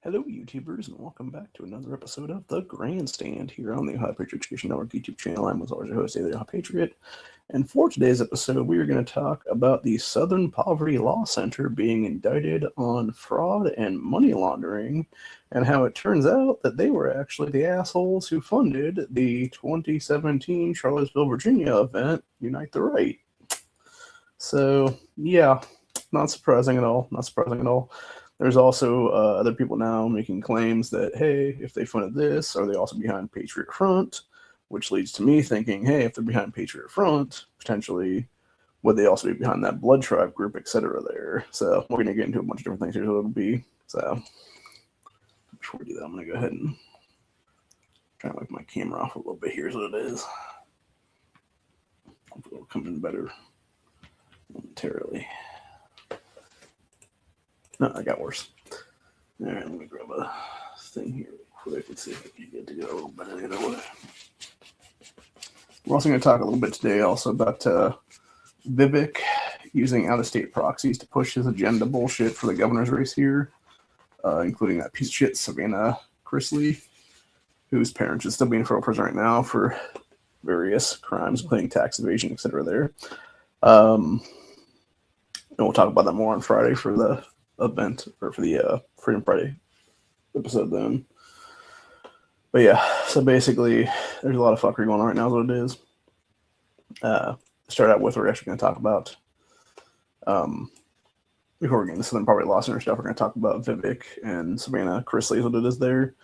Hello, YouTubers, and welcome back to another episode of the Grandstand here on the Ohio Patriot Education Network YouTube channel. I'm as always your host, the Ohio Patriot, and for today's episode, we are going to talk about the Southern Poverty Law Center being indicted on fraud and money laundering, and how it turns out that they were actually the assholes who funded the 2017 Charlottesville, Virginia event, Unite the Right. So, yeah, not surprising at all. Not surprising at all. There's also other people now making claims that, hey, if they funded this, are they also behind Patriot Front? Which leads to me thinking, hey, if they're behind Patriot Front, potentially, would they also be behind that Blood Tribe group, etc. there? So we're going to get into a bunch of different things here, so it'll be. So before we do that, I'm going to go ahead and try to wipe my camera off a little bit. Here's what it is. Hopefully it'll come in better momentarily. No, I got worse. All right, let me grab a thing here real quick and see if we can get to go a little better the other way. We're also going to talk a little bit today also about Vivek using out-of-state proxies to push his agenda bullshit for the governor's race here, including that piece of shit Savannah Chrisley, whose parents is still being in federal prison right now for various crimes, including tax evasion, etc. there. And we'll talk about that more on Friday for the event, or for the Freedom Friday episode then. But yeah, so basically there's a lot of fuckery going on right now is what it is. To start out with, we're actually going to talk about before we get into Southern Poverty Law Center stuff, we're going to talk about Vivek and Savannah Chrisley is what it is there,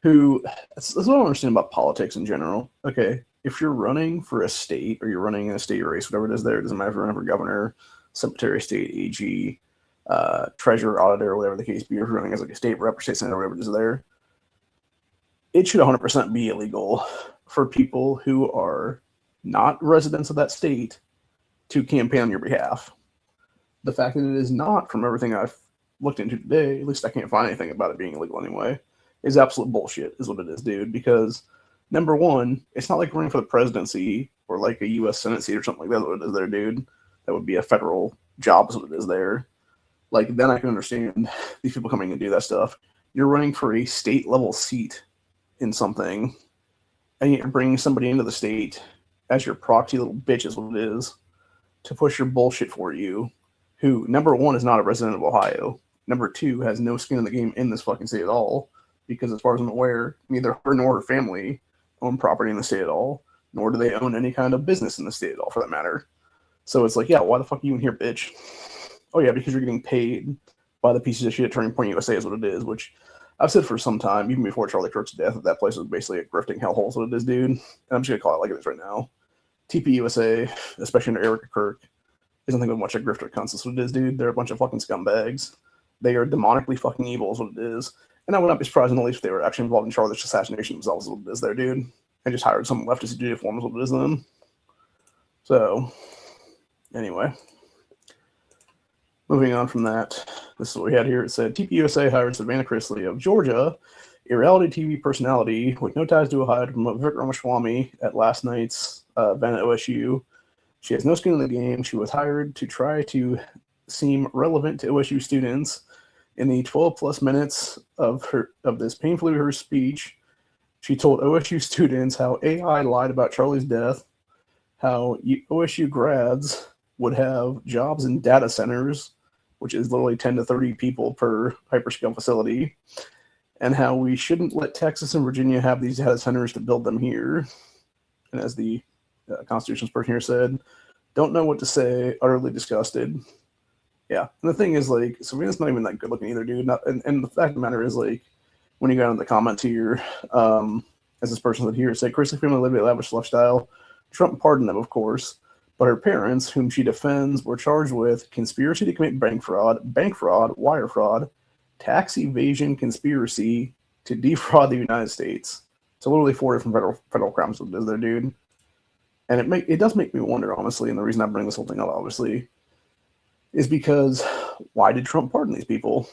who that's what I understand about politics in general. Okay, if you're running for a state, or you're running in a state race, whatever it is there, it doesn't matter if you're running for governor, secretary of state, AG, treasurer, auditor, whatever the case be, or if you're running as like a state rep or state senator, whatever it is there, it should 100% be illegal for people who are not residents of that state to campaign on your behalf. The fact that it is not, from everything I've looked into today, at least I can't find anything about it being illegal anyway, is absolute bullshit, is what it is, dude. Because, number one, it's not like running for the presidency or like a U.S. Senate seat or something like that, what it is there, dude. That would be a federal job, is what it is there. Like, then I can understand these people coming and do that stuff. You're running for a state-level seat in something, and you're bringing somebody into the state as your proxy little bitch is what it is, to push your bullshit for you, who, number one, is not a resident of Ohio. Number two, has no skin in the game in this fucking state at all, because as far as I'm aware, neither her nor her family own property in the state at all, nor do they own any kind of business in the state at all, for that matter. So it's like, yeah, why the fuck are you in here, bitch? Oh yeah, because you're getting paid by the pieces of shit Turning Point USA is what it is, which I've said for some time, even before Charlie Kirk's death, that place was basically a grifting hellhole, is what it is, dude. And I'm just going to call it like it is right now. TP USA, especially under Erica Kirk, is nothing but much of grifter cunts, is what it is, dude. They're a bunch of fucking scumbags. They are demonically fucking evil, is what it is. And I would not be surprised in the least if they were actually involved in Charlotte's assassination themselves, is what it is there, dude. And just hired some leftist to do it for them, is what it is then. So, anyway. Moving on from that, this is what we had here. It said, TPUSA hired Savannah Chrisley of Georgia, a reality TV personality with no ties to Ohio, to promote Vivek Ramaswamy at last night's event at OSU. She has no skin in the game. She was hired to try to seem relevant to OSU students. In the 12-plus minutes of this painfully rehearsed speech, she told OSU students how AI lied about Charlie's death, how OSU grads would have jobs in data centers, which is literally 10 to 30 people per hyperscale facility, and how we shouldn't let Texas and Virginia have these data centers to build them here. And as the Constitution's person here said, don't know what to say, utterly disgusted. Yeah, and the thing is, like, Savannah's not even that good looking either, dude. And the fact of the matter is, like, when you got into the comments here, as this person said here, said, Chrisley family lived a lavish lifestyle. Trump pardoned them, of course. But her parents, whom she defends, were charged with conspiracy to commit bank fraud, wire fraud, tax evasion conspiracy to defraud the United States. So literally 4 different federal crimes is there, dude. And it does make me wonder, honestly, and the reason I bring this whole thing up, obviously, is because why did Trump pardon these people?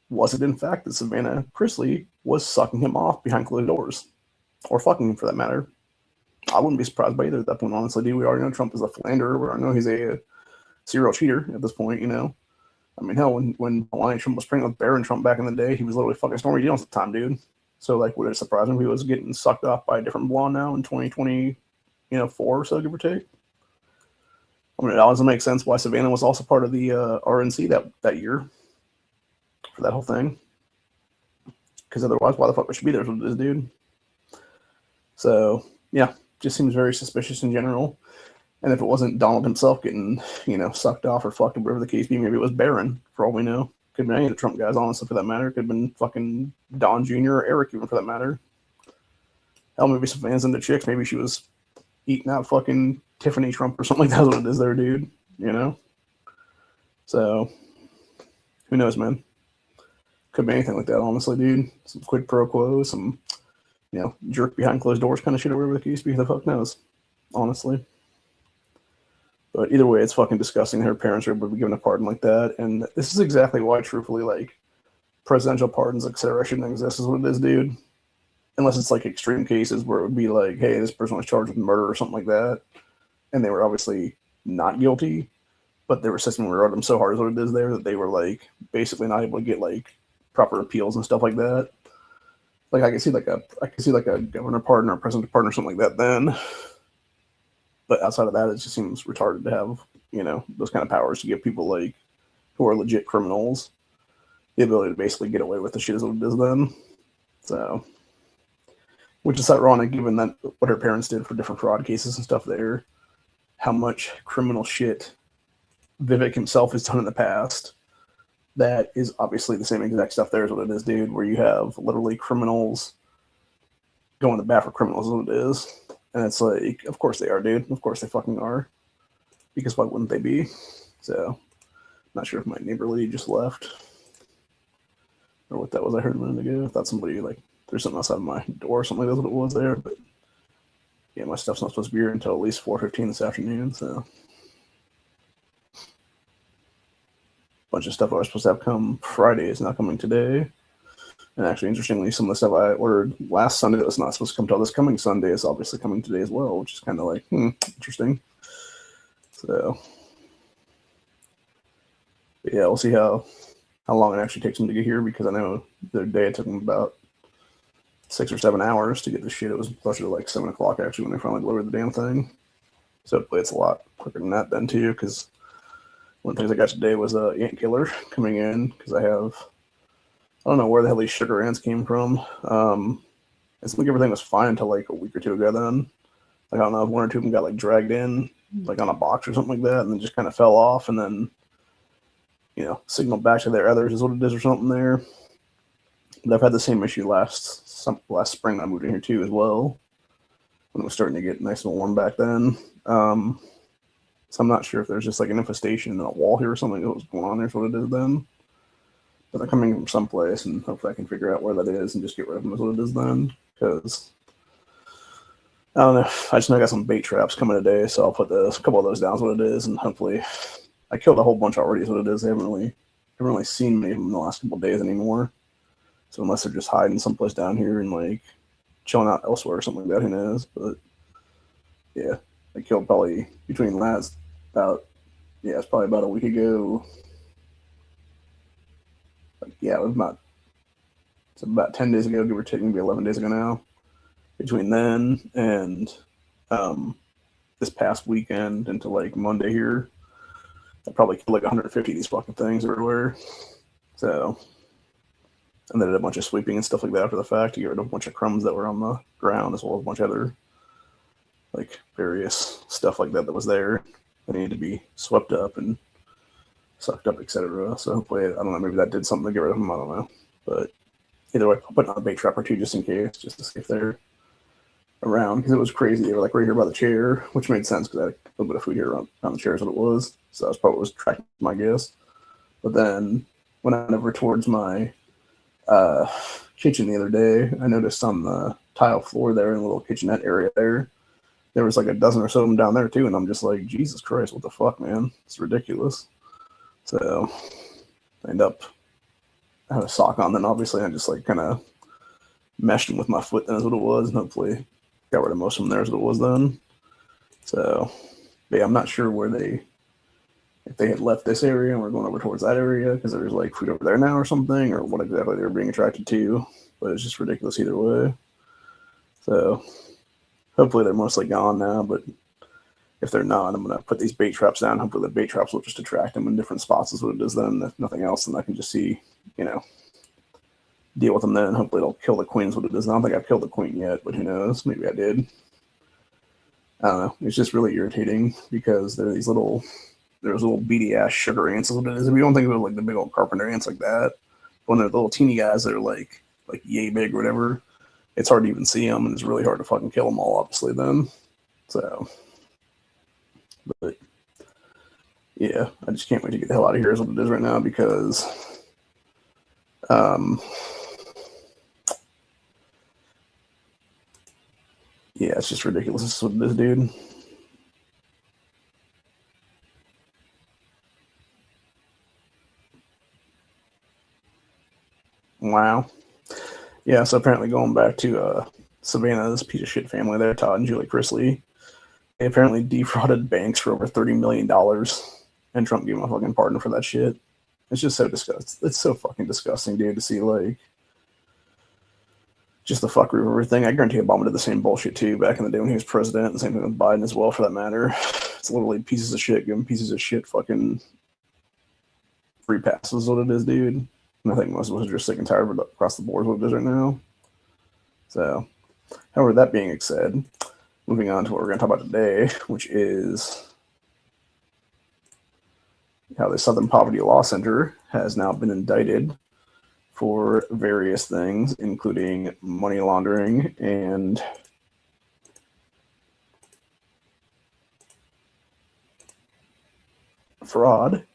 Was it in fact that Savannah Chrisley was sucking him off behind closed doors? Or fucking him, for that matter? I wouldn't be surprised by either at that point, honestly, dude. We already know Trump is a philanderer. We already know he's a serial cheater at this point, you know. I mean, hell, when Melania Trump was pregnant with Barron Trump back in the day, he was literally fucking Stormy Daniels at the time, dude. So, like, would it surprise him if he was getting sucked off by a different blonde now in 2020, 4 or so, give or take? I mean, it doesn't make sense why Savannah was also part of the RNC that year for that whole thing. Because otherwise, why the fuck would she be there with this dude? So, yeah, just seems very suspicious in general. And if it wasn't Donald himself getting, sucked off or fucked, or whatever the case be, maybe it was Barron, for all we know. Could have been any of the Trump guys, honestly, for that matter. Could have been fucking Don Jr. or Eric, even for that matter. Hell, maybe some fans into chicks. Maybe she was eating out fucking Tiffany Trump or something like that. That's what it is there, dude. So, who knows, man? Could be anything like that, honestly, dude. Some quid pro quo, some, jerk behind closed doors kind of shit, or whatever the case be. Who the fuck knows? Honestly. But either way, it's fucking disgusting. Her parents are able to be given a pardon like that. And this is exactly why, truthfully, like, presidential pardons, etc., shouldn't exist, is what it is, dude. Unless it's, like, extreme cases where it would be like, hey, this person was charged with murder or something like that. And they were obviously not guilty. But their system rewarded them so hard, is what it is there, that they were, like, basically not able to get, like, proper appeals and stuff like that. Like, I could see, like, a governor pardon or a president pardon or something like that then. But outside of that, it just seems retarded to have, those kind of powers to give people, like, who are legit criminals the ability to basically get away with the shit as what it is then. So, which is ironic given that what her parents did for different fraud cases and stuff there, how much criminal shit Vivek himself has done in the past. That is obviously the same exact stuff there as what it is, dude, where you have literally criminals going to bat for criminals is what it is. And it's like, of course they are, dude. Of course they fucking are. Because why wouldn't they be? So, not sure if my neighbor lady just left. Or what that was I heard a minute ago. I thought somebody, like, there's something outside my door or something like that, what it was there. But, yeah, my stuff's not supposed to be here until at least 4:15 this afternoon, so. Bunch of stuff I was supposed to have come Friday is not coming today. And actually, interestingly, some of the stuff I ordered last Sunday that was not supposed to come till this coming Sunday is obviously coming today as well, which is kind of like, interesting. So, yeah, we'll see how long it actually takes them to get here, because I know the other day it took them about 6 or 7 hours to get the shit. It was closer to like 7 o'clock actually when they finally delivered the damn thing. So hopefully it's a lot quicker than that then too, because one of the things I got today was a ant killer coming in, because I don't know where the hell these sugar ants came from. It seemed like everything was fine until like a week or two ago then. Like, I don't know if one or two of them got like dragged in, like on a box or something like that, and then just kind of fell off and then, signaled back to their others is what it is or something there. But I've had the same issue last spring I moved in here too as well, when it was starting to get nice and warm back then. So I'm not sure if there's just like an infestation in a wall here or something that was going on there is what it is then. But they're coming from someplace, and hopefully I can figure out where that is and just get rid of them is what it is then. Because, I don't know, I just know I got some bait traps coming today, so I'll put a couple of those down is what it is, and hopefully I killed a whole bunch already is what it is. They haven't really seen me in the last couple of days anymore. So unless they're just hiding someplace down here and like chilling out elsewhere or something like that, who knows? But yeah, I killed probably between last it's probably about a week ago. Yeah, it was about 10 days ago, give or take, maybe 11 days ago now. Between then and this past weekend into like Monday here, I probably killed like 150 of these fucking things everywhere. So, and then did a bunch of sweeping and stuff like that after the fact to get rid of a bunch of crumbs that were on the ground, as well as a bunch of other like various stuff like that was there that needed to be swept up and sucked up, etc. So hopefully, I don't know, maybe that did something to get rid of them. I don't know. But either way, I'll put on a bait trap or two just in case, just to see if they're around, because it was crazy. They were like right here by the chair, which made sense because I had a little bit of food here around the chair is what it was. So that was probably what was tracking my guess. But then when I went over towards my kitchen the other day, I noticed on the tile floor there in the little kitchenette area there was like a dozen or so of them down there too. And I'm just like, Jesus Christ, what the fuck, man? It's ridiculous. So I had a sock on, then obviously I just like kind of meshed them with my foot, then is what it was, and hopefully got rid of most of them there is what it was then. So, but yeah, I'm not sure where they if they had left this area and were going over towards that area because there's like food over there now or something, or what exactly they were being attracted to. But it's just ridiculous either way. So hopefully they're mostly gone now, but if they're not, I'm going to put these bait traps down. Hopefully the bait traps will just attract them in different spots is what it does then. If nothing else, then I can just see, deal with them then. Hopefully it'll kill the queens what it does. I don't think I've killed the queen yet, but who knows? Maybe I did. I don't know. It's just really irritating because there are these little beady ass sugar ants is what it is. We don't think of it like the big old carpenter ants like that. When they're the little teeny guys that are like yay big or whatever, it's hard to even see them, and it's really hard to fucking kill them all, obviously, then. So, but yeah, I just can't wait to get the hell out of here is what it is right now because yeah, it's just ridiculous. This is what it is, dude. Wow. Yeah, so apparently going back to Savannah's piece of shit family there, Todd and Julie Chrisley, they apparently defrauded banks for over $30 million, and Trump gave him a fucking pardon for that shit. It's just so disgusting. It's so fucking disgusting, dude, to see, like, just the fuckery of everything. I guarantee Obama did the same bullshit, too, back in the day when he was president, and same thing with Biden as well, for that matter. It's literally pieces of shit giving pieces of shit fucking free passes is what it is, dude. And I think most of us are just sick and tired of it across the board, what it is right now. So, however, that being said, moving on to what we're going to talk about today, which is how the Southern Poverty Law Center has now been indicted for various things, including money laundering and fraud.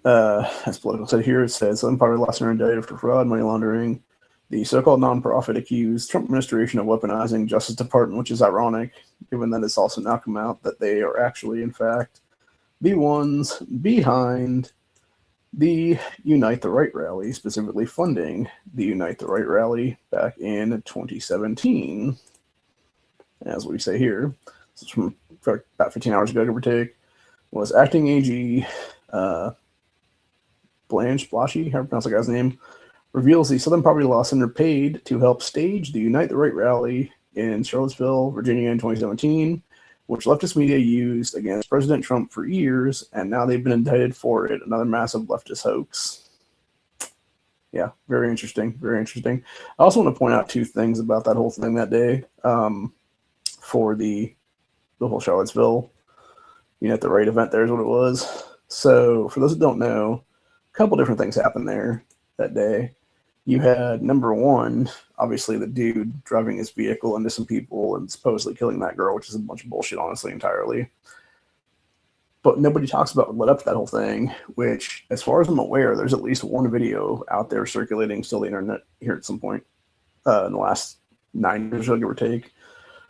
As Political said here, it says Southern Poverty Law Center indicted for fraud, money laundering. The so-called nonprofit accused Trump administration of weaponizing Justice Department, which is ironic, given that it's also now come out that they are actually, in fact, the ones behind the Unite the Right rally, specifically funding the Unite the Right rally back in 2017. As we say here, this is from about 15 hours ago, give or take, was acting AG Blanche Blashy, how to pronounce the guy's name, reveals the Southern Poverty Law Center paid to help stage the Unite the Right rally in Charlottesville, Virginia in 2017, which leftist media used against President Trump for years, and now they've been indicted for it. Another massive leftist hoax. Yeah, very interesting, very interesting. I also want to point out two things about that whole thing that day for the whole Charlottesville Unite the Right event there is what it was. So for those that don't know, a couple different things happened there that day. You had, number one, obviously the dude driving his vehicle into some people and supposedly killing that girl, which is a bunch of bullshit, honestly, entirely. But nobody talks about what led up to that whole thing, which, as far as I'm aware, there's at least one video out there circulating still the internet here at some point in the last 9 years, give or take,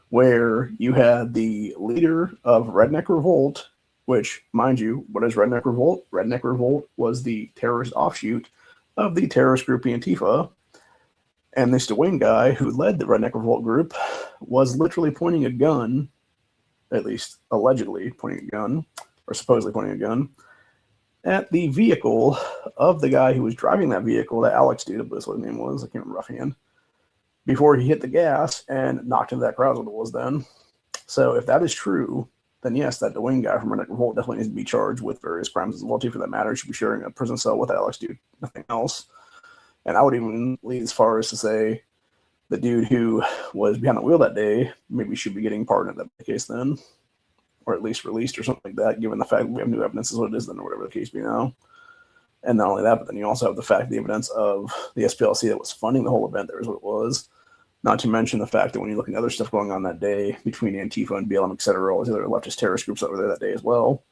where you had the leader of Redneck Revolt, which, mind you, what is Redneck Revolt? Redneck Revolt was the terrorist offshoot of the terrorist group Antifa, and this Dwayne guy who led the Redneck Revolt group was literally pointing a gun, at least allegedly pointing a gun, or supposedly pointing a gun, at the vehicle of the guy who was driving that vehicle, that Alex dude, that's what his name was, I can't remember offhand, before he hit the gas and knocked into that crowd, what it was then. So if that is true, then yes, that Dwayne guy from Redneck Revolt definitely needs to be charged with various crimes as well, too, for that matter. He should be sharing a prison cell with Alex dude, nothing else. And I would even lead as far as to say the dude who was behind the wheel that day maybe should be getting pardoned in that case then, or at least released or something like that, given the fact that we have new evidence is what it is then, or whatever the case be now. And not only that, but then you also have the fact, the evidence of the SPLC that was funding the whole event there is what it was. Not to mention the fact that when you look at other stuff going on that day between Antifa and BLM, etc., all these other leftist terrorist groups that were there that day as well,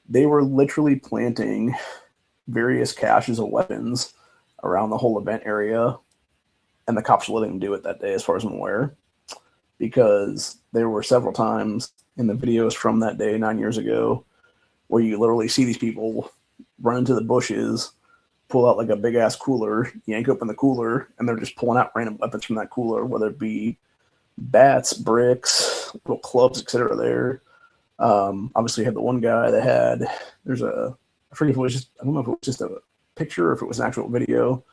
they were literally planting various caches of weapons around the whole event area, and the cops were letting them do it that day, as far as I'm aware, because there were several times in the videos from that day 9 years ago where you literally see these people run into the bushes, pull out like a big ass cooler, yank open the cooler, and they're just pulling out random weapons from that cooler, whether it be bats, bricks, little clubs, etc. there. Obviously, you had the one guy that had, I forget if it was just, I don't know if it was just a picture or if it was an actual video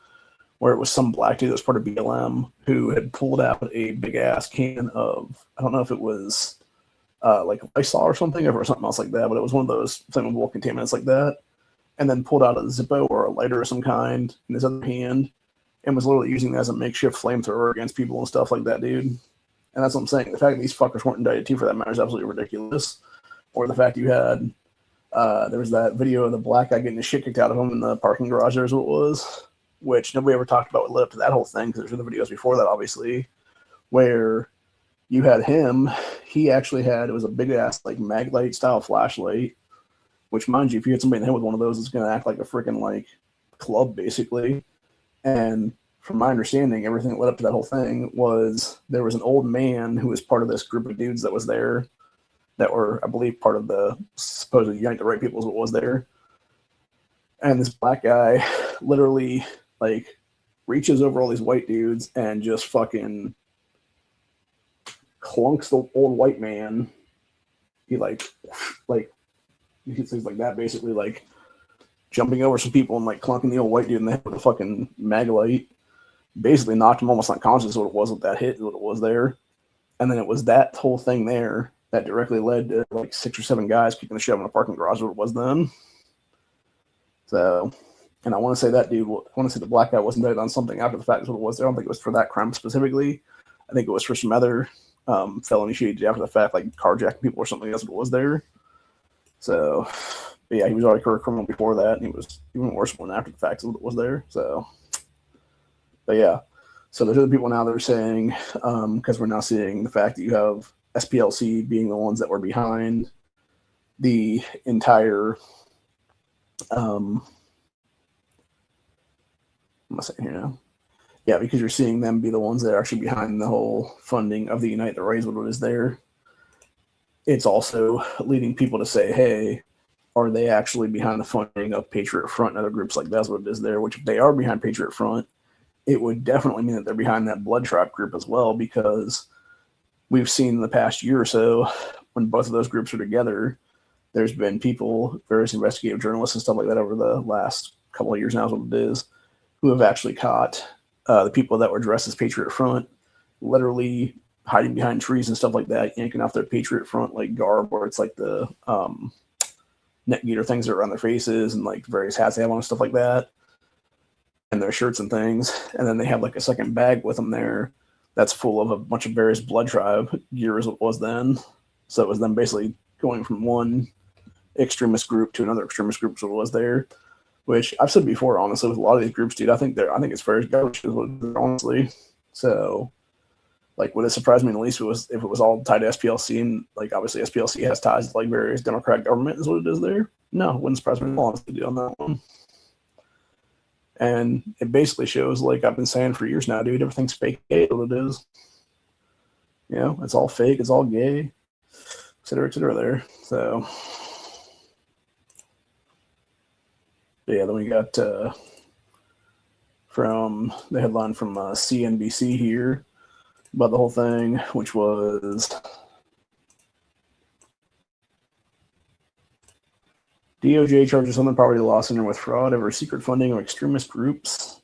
where it was some black dude that was part of BLM who had pulled out a big ass can of, I don't know if it was like Lysol or something, or if it was something else like that, but it was one of those flammable contaminants like that, and then pulled out a Zippo or a lighter of some kind in his other hand and was literally using that as a makeshift flamethrower against people and stuff like that, dude. And that's what I'm saying. The fact that these fuckers weren't indicted too, for that matter, is absolutely ridiculous. Or the fact you had, there was that video of the black guy getting the shit kicked out of him in the parking garage, there is what it was, which nobody ever talked about what led up to that whole thing, because there's other videos before that, obviously, where you had him, he actually had, it was a big ass, like, mag light style flashlight, which, mind you, if you hit somebody in the head with one of those, it's going to act like a freaking, like, club, basically. And from my understanding, everything that led up to that whole thing was there was an old man who was part of this group of dudes that was there that were, I believe, part of the supposed Unite the Right People is what was there. And this black guy literally, like, reaches over all these white dudes and just fucking clunks the old white man. He, like, he's like that, basically, like, jumping over some people and, like, clunking the old white dude in the head with a fucking maglite. Basically knocked him almost unconscious, what it was with that hit, what it was there. And then it was that whole thing there that directly led to, like, 6 or 7 guys kicking the shit in a parking garage, what it was then. So, and I want to say that dude, I want to say the black guy wasn't indicted on something after the fact is what it was there. I don't think it was for that crime specifically. I think it was for some other felony shit after the fact, like carjacking people or something else, what was there. So, but yeah, he was already a criminal before that, and he was even worse one after the fact is what it was there. So, but yeah, so there's other people now that are saying, because we're now seeing the fact that you have SPLC being the ones that were behind the entire, what am I saying here now? Yeah, because you're seeing them be the ones that are actually behind the whole funding of the Unite the Right, what is there. It's also leading people to say, hey, are they actually behind the funding of Patriot Front and other groups like that's what it is there, which if they are behind Patriot Front, it would definitely mean that they're behind that Blood Trap group as well, because we've seen in the past year or so, when both of those groups are together, there's been people, various investigative journalists and stuff like that over the last couple of years now is what it is, who have actually caught the people that were dressed as Patriot Front literally hiding behind trees and stuff like that, yanking off their Patriot Front like garb, where it's like the neck gaiter things that are on their faces and like various hats they have on and stuff like that, and their shirts and things. And then they have like a second bag with them there that's full of a bunch of various Blood Tribe gear as it was then. So it was them basically going from one extremist group to another extremist group, so it was there. Which I've said before, honestly, with a lot of these groups, dude, I think it's fair as garbage, honestly. So, like, would it surprise me in the least if it was all tied to SPLC, and like obviously SPLC has ties to like various Democrat government is what it is there? No, it wouldn't surprise me at all, honestly, on that one. And it basically shows, like I've been saying for years now, dude, everything's fake gay, what it is. You know, it's all fake, it's all gay, et cetera there. So, but yeah, then we got from the headline from CNBC here about the whole thing, which was DOJ charges Southern Poverty Law Center with fraud over secret funding of extremist groups.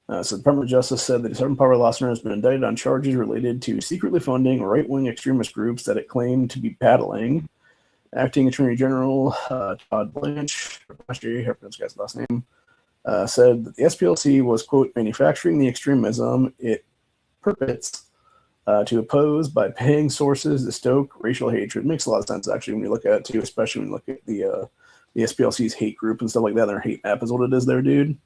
So the Department of Justice said that the Southern Poverty Law Center has been indicted on charges related to secretly funding right-wing extremist groups that it claimed to be battling. Acting Attorney General Todd Blanche, I forget this guy's last name, said that the SPLC was, quote, manufacturing the extremism it purports to oppose by paying sources to stoke racial hatred. It makes a lot of sense, actually, when you look at it, too, especially when you look at the SPLC's hate group and stuff like that. Their hate map is what it is there, dude.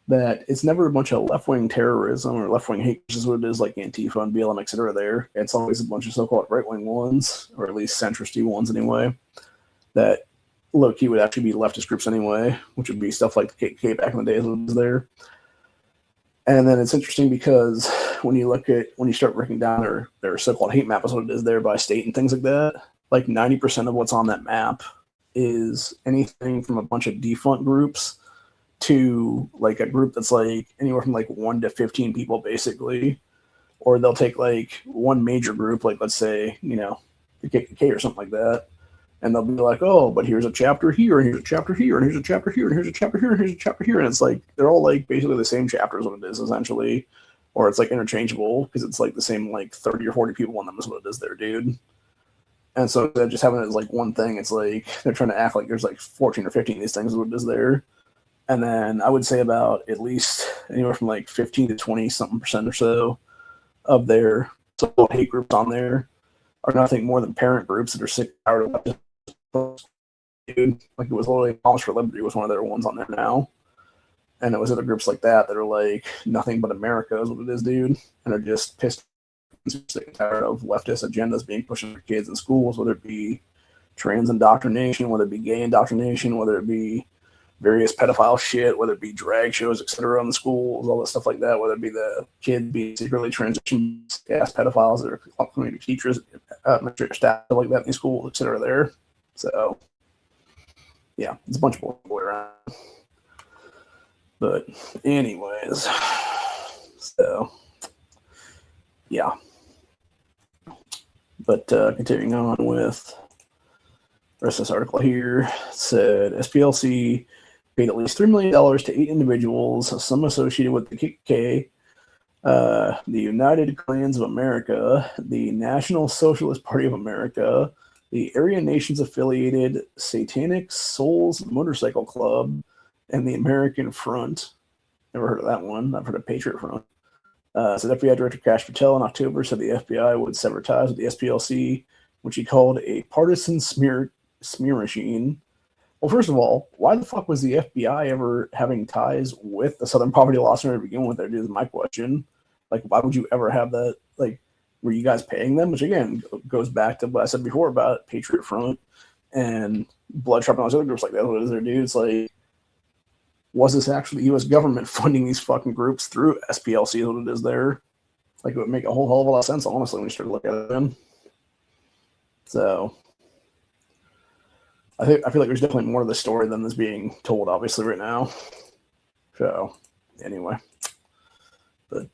That it's never a bunch of left-wing terrorism or left-wing hate, which is what it is, like Antifa and BLM, etc. there. It's always a bunch of so-called right-wing ones, or at least centrist ones anyway, that low-key would actually be leftist groups anyway, which would be stuff like the KKK back in the day was there. And then it's interesting because when you start breaking down their so-called hate map is what it is there by state and things like that, like 90% of what's on that map is anything from a bunch of defunct groups to like a group that's like anywhere from like 1 to 15 people basically, or they'll take like one major group, like let's say, you know, the KKK or something like that. And they'll be like, oh, but here's a chapter here, and here's a chapter here, and here's a chapter here, and here's a chapter here, and here's a chapter here. And it's like, they're all like basically the same chapters, what it is, essentially. Or it's like interchangeable, because it's like the same like 30 or 40 people in them is what it is there, dude. And so just having it as like one thing, it's like they're trying to act like there's like 14 or 15 of these things is what it is there. And then I would say about at least anywhere from like 15 to 20 something percent or so of their so-called hate groups on there are nothing more than parent groups that are sick and tired of dude. Like it was literally Moms for Liberty was one of their ones on there now. And it was other groups like that that are like nothing but America is what it is, dude. And are just pissed sick and tired of leftist agendas being pushed on kids in schools, whether it be trans indoctrination, whether it be gay indoctrination, whether it be various pedophile shit, whether it be drag shows, etc. in the schools, all that stuff like that, whether it be the kid being secretly transitioned as pedophiles that are community teachers, administrative staff, stuff like that in these schools, etc. there. So, yeah, it's a bunch of bullshit around. But anyways, so, yeah. But continuing on with the rest of this article here, it said SPLC paid at least $3 million to 8 individuals, some associated with the KKK, the United Klans of America, the National Socialist Party of America, the Aryan Nations affiliated Satanic Souls Motorcycle Club, and the American Front. Never heard of that one. I've heard of Patriot Front. So FBI Director Kash Patel in October said the FBI would sever ties with the SPLC, which he called a partisan smear machine. Well, first of all, why the fuck was the FBI ever having ties with the Southern Poverty Law Center to begin with? That is my question. Like, why would you ever have that? Like, were you guys paying them? Which, again, goes back to what I said before about Patriot Front and Blood Sharp and all those other groups like that. What is there, dude? It's like, was this actually the U.S. government funding these fucking groups through SPLC? Is what it is there. Like, it would make a whole hell of a lot of sense, honestly, when you start to look at it then. So, I feel like there's definitely more to the story than is being told, obviously, right now. So, anyway. But,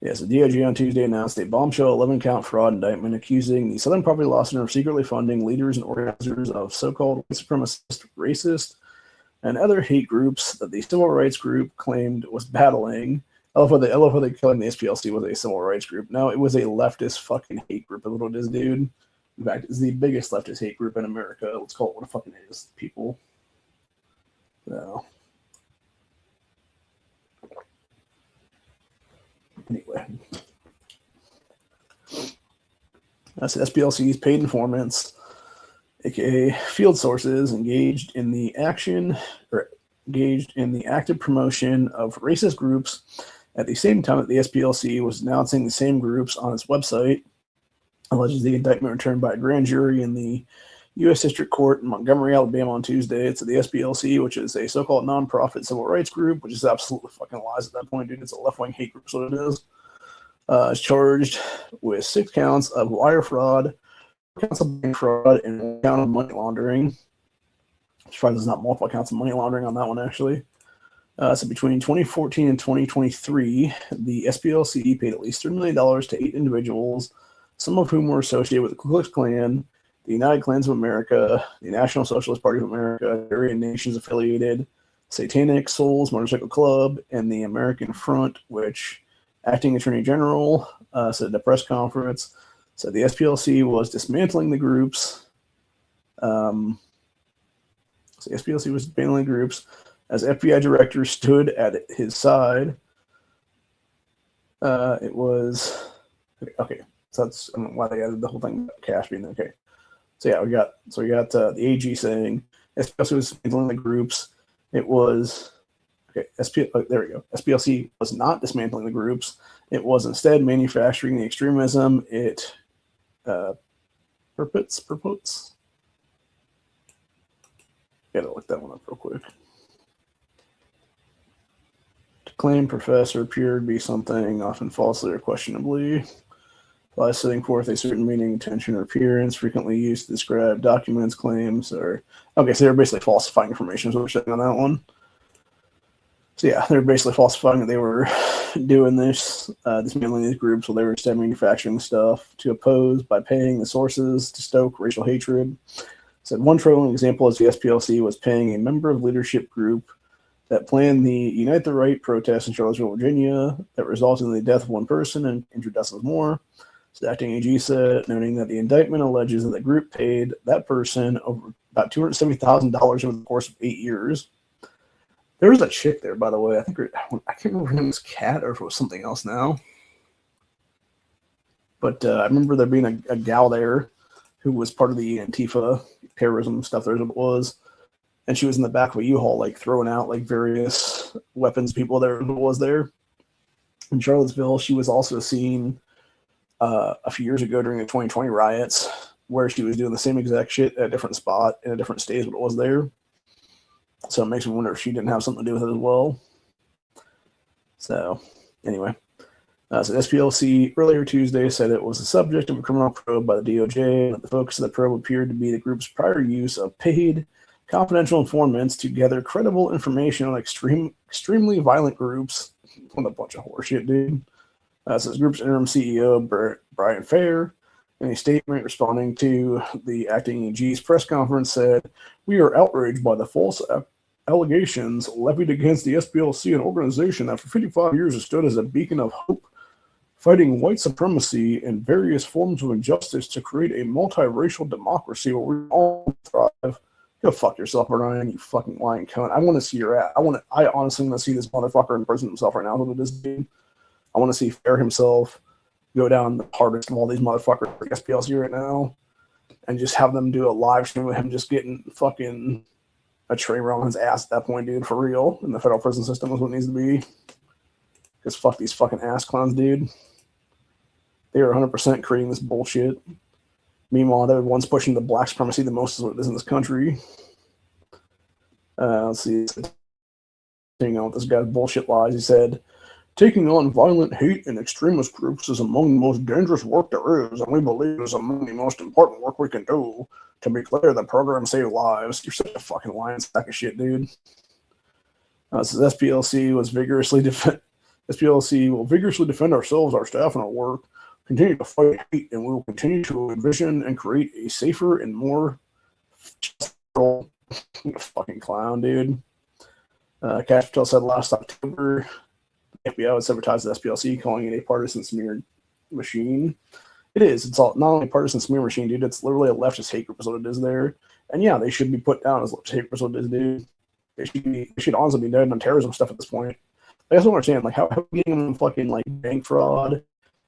yeah, so DOJ on Tuesday announced a bombshell 11-count fraud indictment accusing the Southern Poverty Law Center of secretly funding leaders and organizers of so-called white supremacist, racist, and other hate groups that the civil rights group claimed was battling. I love how they claimed the SPLC was a civil rights group. No, it was a leftist fucking hate group, is what it is, dude. In fact, it's the biggest leftist hate group in America. Let's call it what it fucking is, people. So, anyway. That's SPLC's paid informants, aka field sources, engaged in the active promotion of racist groups at the same time that the SPLC was announcing the same groups on its website. Alleges the indictment returned by a grand jury in the U.S. District Court in Montgomery, Alabama on Tuesday. It's the SPLC, which is a so-called nonprofit civil rights group, which is absolutely fucking lies at that point, dude. It's a left-wing hate group, so it is. Is charged with 6 counts of wire fraud, 4 counts of bank fraud, and 1 count of money laundering. I'm surprised there's not multiple counts of money laundering on that one, actually. So between 2014 and 2023, the SPLC paid at least $3 million to 8 individuals, some of whom were associated with the Ku Klux Klan, the United Klans of America, the National Socialist Party of America, Aryan Nations affiliated Satanic Souls Motorcycle Club, and the American Front, which Acting Attorney General said at a press conference, said the SPLC was dismantling the groups. So the SPLC was dismantling groups as FBI director stood at his side. It was okay. So that's why they added the whole thing about cash being okay. So yeah, we got the AG saying SPLC was dismantling the groups. It was okay. There we go. SPLC was not dismantling the groups. It was instead manufacturing the extremism it purports. Gotta look that one up real quick. To claim professor appeared to be something often falsely or questionably, by setting forth a certain meaning, intention, or appearance, frequently used to describe documents, claims, or okay. So they're basically falsifying information. Is what we're saying on that one. So yeah, they're basically falsifying that they were doing this, dismantling these groups while they were instead manufacturing stuff to oppose by paying the sources to stoke racial hatred. Said one troubling example is the SPLC was paying a member of leadership group that planned the Unite the Right protest in Charlottesville, Virginia, that resulted in the death of one person and injured dozens more. So the acting AG said, noting that the indictment alleges that the group paid that person over about $270,000 over the course of 8 years. There was a chick there, by the way. I can't remember her name was Kat or if it was something else now. But I remember there being a gal there who was part of the Antifa terrorism stuff. There was, and she was in the back of a U-Haul, like throwing out like various weapons. People there was there in Charlottesville. She was also seen a few years ago during the 2020 riots, where she was doing the same exact shit at a different spot in a different state, but it was there. So it makes me wonder if she didn't have something to do with it as well. So, anyway. So SPLC earlier Tuesday said it was the subject of a criminal probe by the DOJ, and that the focus of the probe appeared to be the group's prior use of paid confidential informants to gather credible information on extremely violent groups. What a bunch of horseshit, dude. So this group's interim CEO, Brian Fair, in a statement responding to the acting AG's press conference, said, "We are outraged by the false allegations levied against the SPLC, an organization that for 55 years has stood as a beacon of hope, fighting white supremacy and various forms of injustice to create a multiracial democracy where we all thrive." Go fuck yourself, Brian, you fucking lying cunt. I want to see your ass. I honestly want to see this motherfucker in prison himself right now. What it is, dude. I want to see Fair himself go down the hardest of all these motherfuckers like SPLC right now and just have them do a live stream with him just getting fucking a tray around his ass at that point, dude, for real. And the federal prison system is what it needs to be. Because fuck these fucking ass clowns, dude. They are 100% creating this bullshit. Meanwhile, they're the ones pushing the black supremacy the most is what it is in this country. Let's see. Continuing on with this guy's bullshit lies, he said, "Taking on violent hate and extremist groups is among the most dangerous work there is, and we believe it is among the most important work we can do. To be clear, the program saved lives." You're such a fucking lying sack of shit, dude. Says SPLC will vigorously defend ourselves, our staff, and our work. Continue to fight hate, and we will continue to envision and create a safer and more fucking clown, dude. Cash Patel said last October, the FBI would sabotage the SPLC, calling it a partisan smear machine. It is. It's all not only a partisan smear machine, dude. It's literally a leftist hate group is what it is there. And yeah, they should be put down as leftist hate group is what it is, dude. They should honestly be dead on terrorism stuff at this point. I just don't understand, like, how are we getting them fucking like bank fraud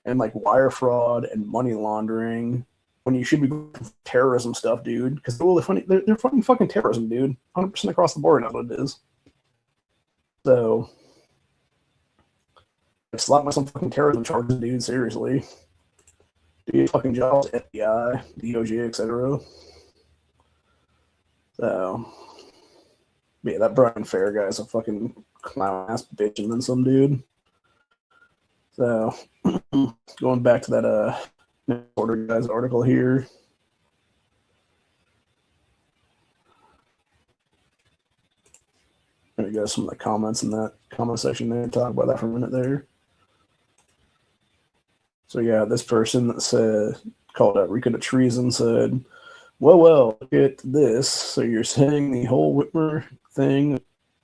and like wire fraud and money laundering when you should be going for terrorism stuff, dude? Because they're funding fucking terrorism, dude. 100% across the board. That's what it is. So, slap my some fucking terrorism charges, dude. Seriously, do your fucking jobs, FBI, DOJ, etc. So, yeah, that Brian Fair guy is a fucking clown ass bitch, and then some dude. So, going back to that order guy's article here. There we go. Some of the comments in that comment section there. Talk about that for a minute there. So yeah, this person that said called out Rico to treason said, well, look at this. So you're saying the whole Whitmer thing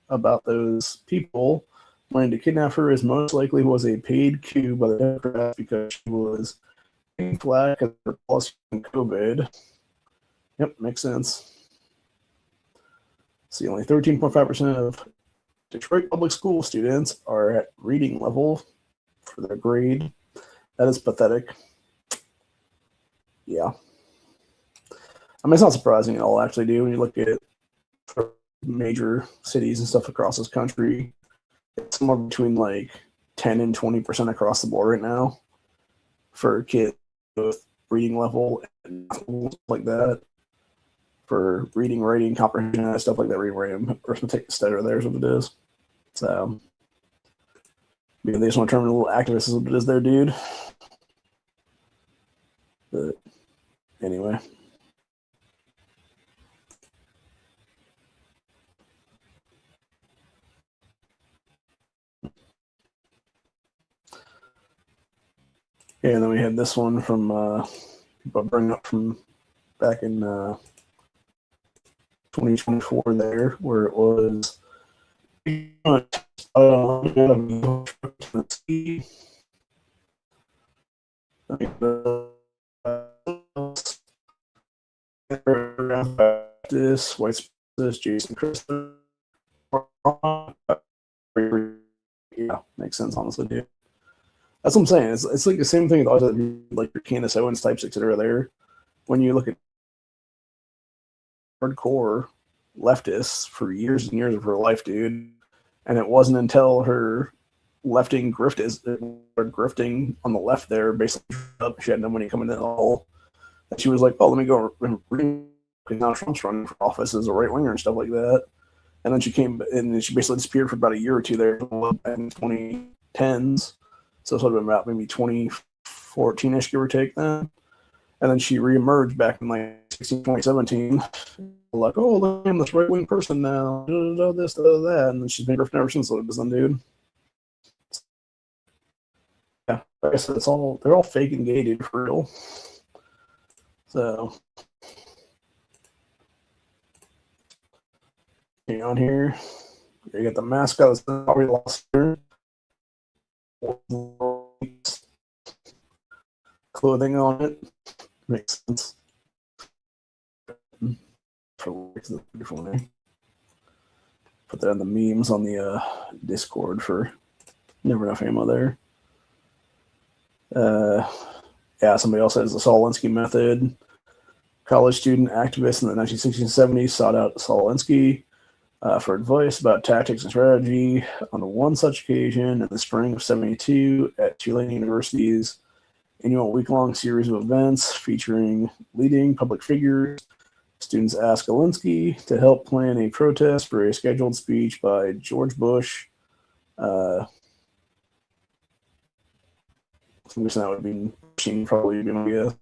about those people wanting to kidnap her is most likely was a paid coup by the Democrats because she was paying flack as her policy on COVID. Yep, makes sense. See, only 13.5% of Detroit public school students are at reading level for their grade. That is pathetic. Yeah. I mean, it's not surprising at all, actually, dude, when you look at major cities and stuff across this country. It's somewhere between like 10 and 20% across the board right now for kids with reading level and like that. For reading, writing, comprehension, stuff like that, reading, writing, arithmetic, etc. There's what it is. So, because they just want to turn into little activists is what it is there, dude. But anyway. Yeah, and then we had this one from people bringing up from back in 2024 there, where it was this white this Jason Christmas. Yeah, makes sense, honestly, dude. That's what I'm saying. It's like the same thing with like your Candace Owens types, etc. There, when you look at hardcore leftists for years and years of her life, dude, and it wasn't until her lefting grifting on the left there, basically, she had no money coming in at all, that she was like, "Oh, let me go and now Trump's running for office as a right winger and stuff like that." And then she came and she basically disappeared for about a year or two there in 2010s. So it's sort of about maybe 2014-ish, give or take then. And then she reemerged back in like 2017, like, oh, look, I'm this right wing person now, this, that. And then she's been grifting ever since, so then, dude. Yeah, like I said, they're all fake and gay, dude, for real. So, on here, you got the mascot that's probably lost here. Clothing on it makes sense. Put that in the memes on the Discord for Never Enough Ammo there. Yeah, somebody else says the Saul Alinsky method. College student activists in the 1960s and 70s sought out Saul Alinsky for advice about tactics and strategy. On one such occasion, in the spring of '72, at Tulane University's annual week-long series of events featuring leading public figures, students asked Alinsky to help plan a protest for a scheduled speech by George Bush. I'm guessing that would be probably be my guess.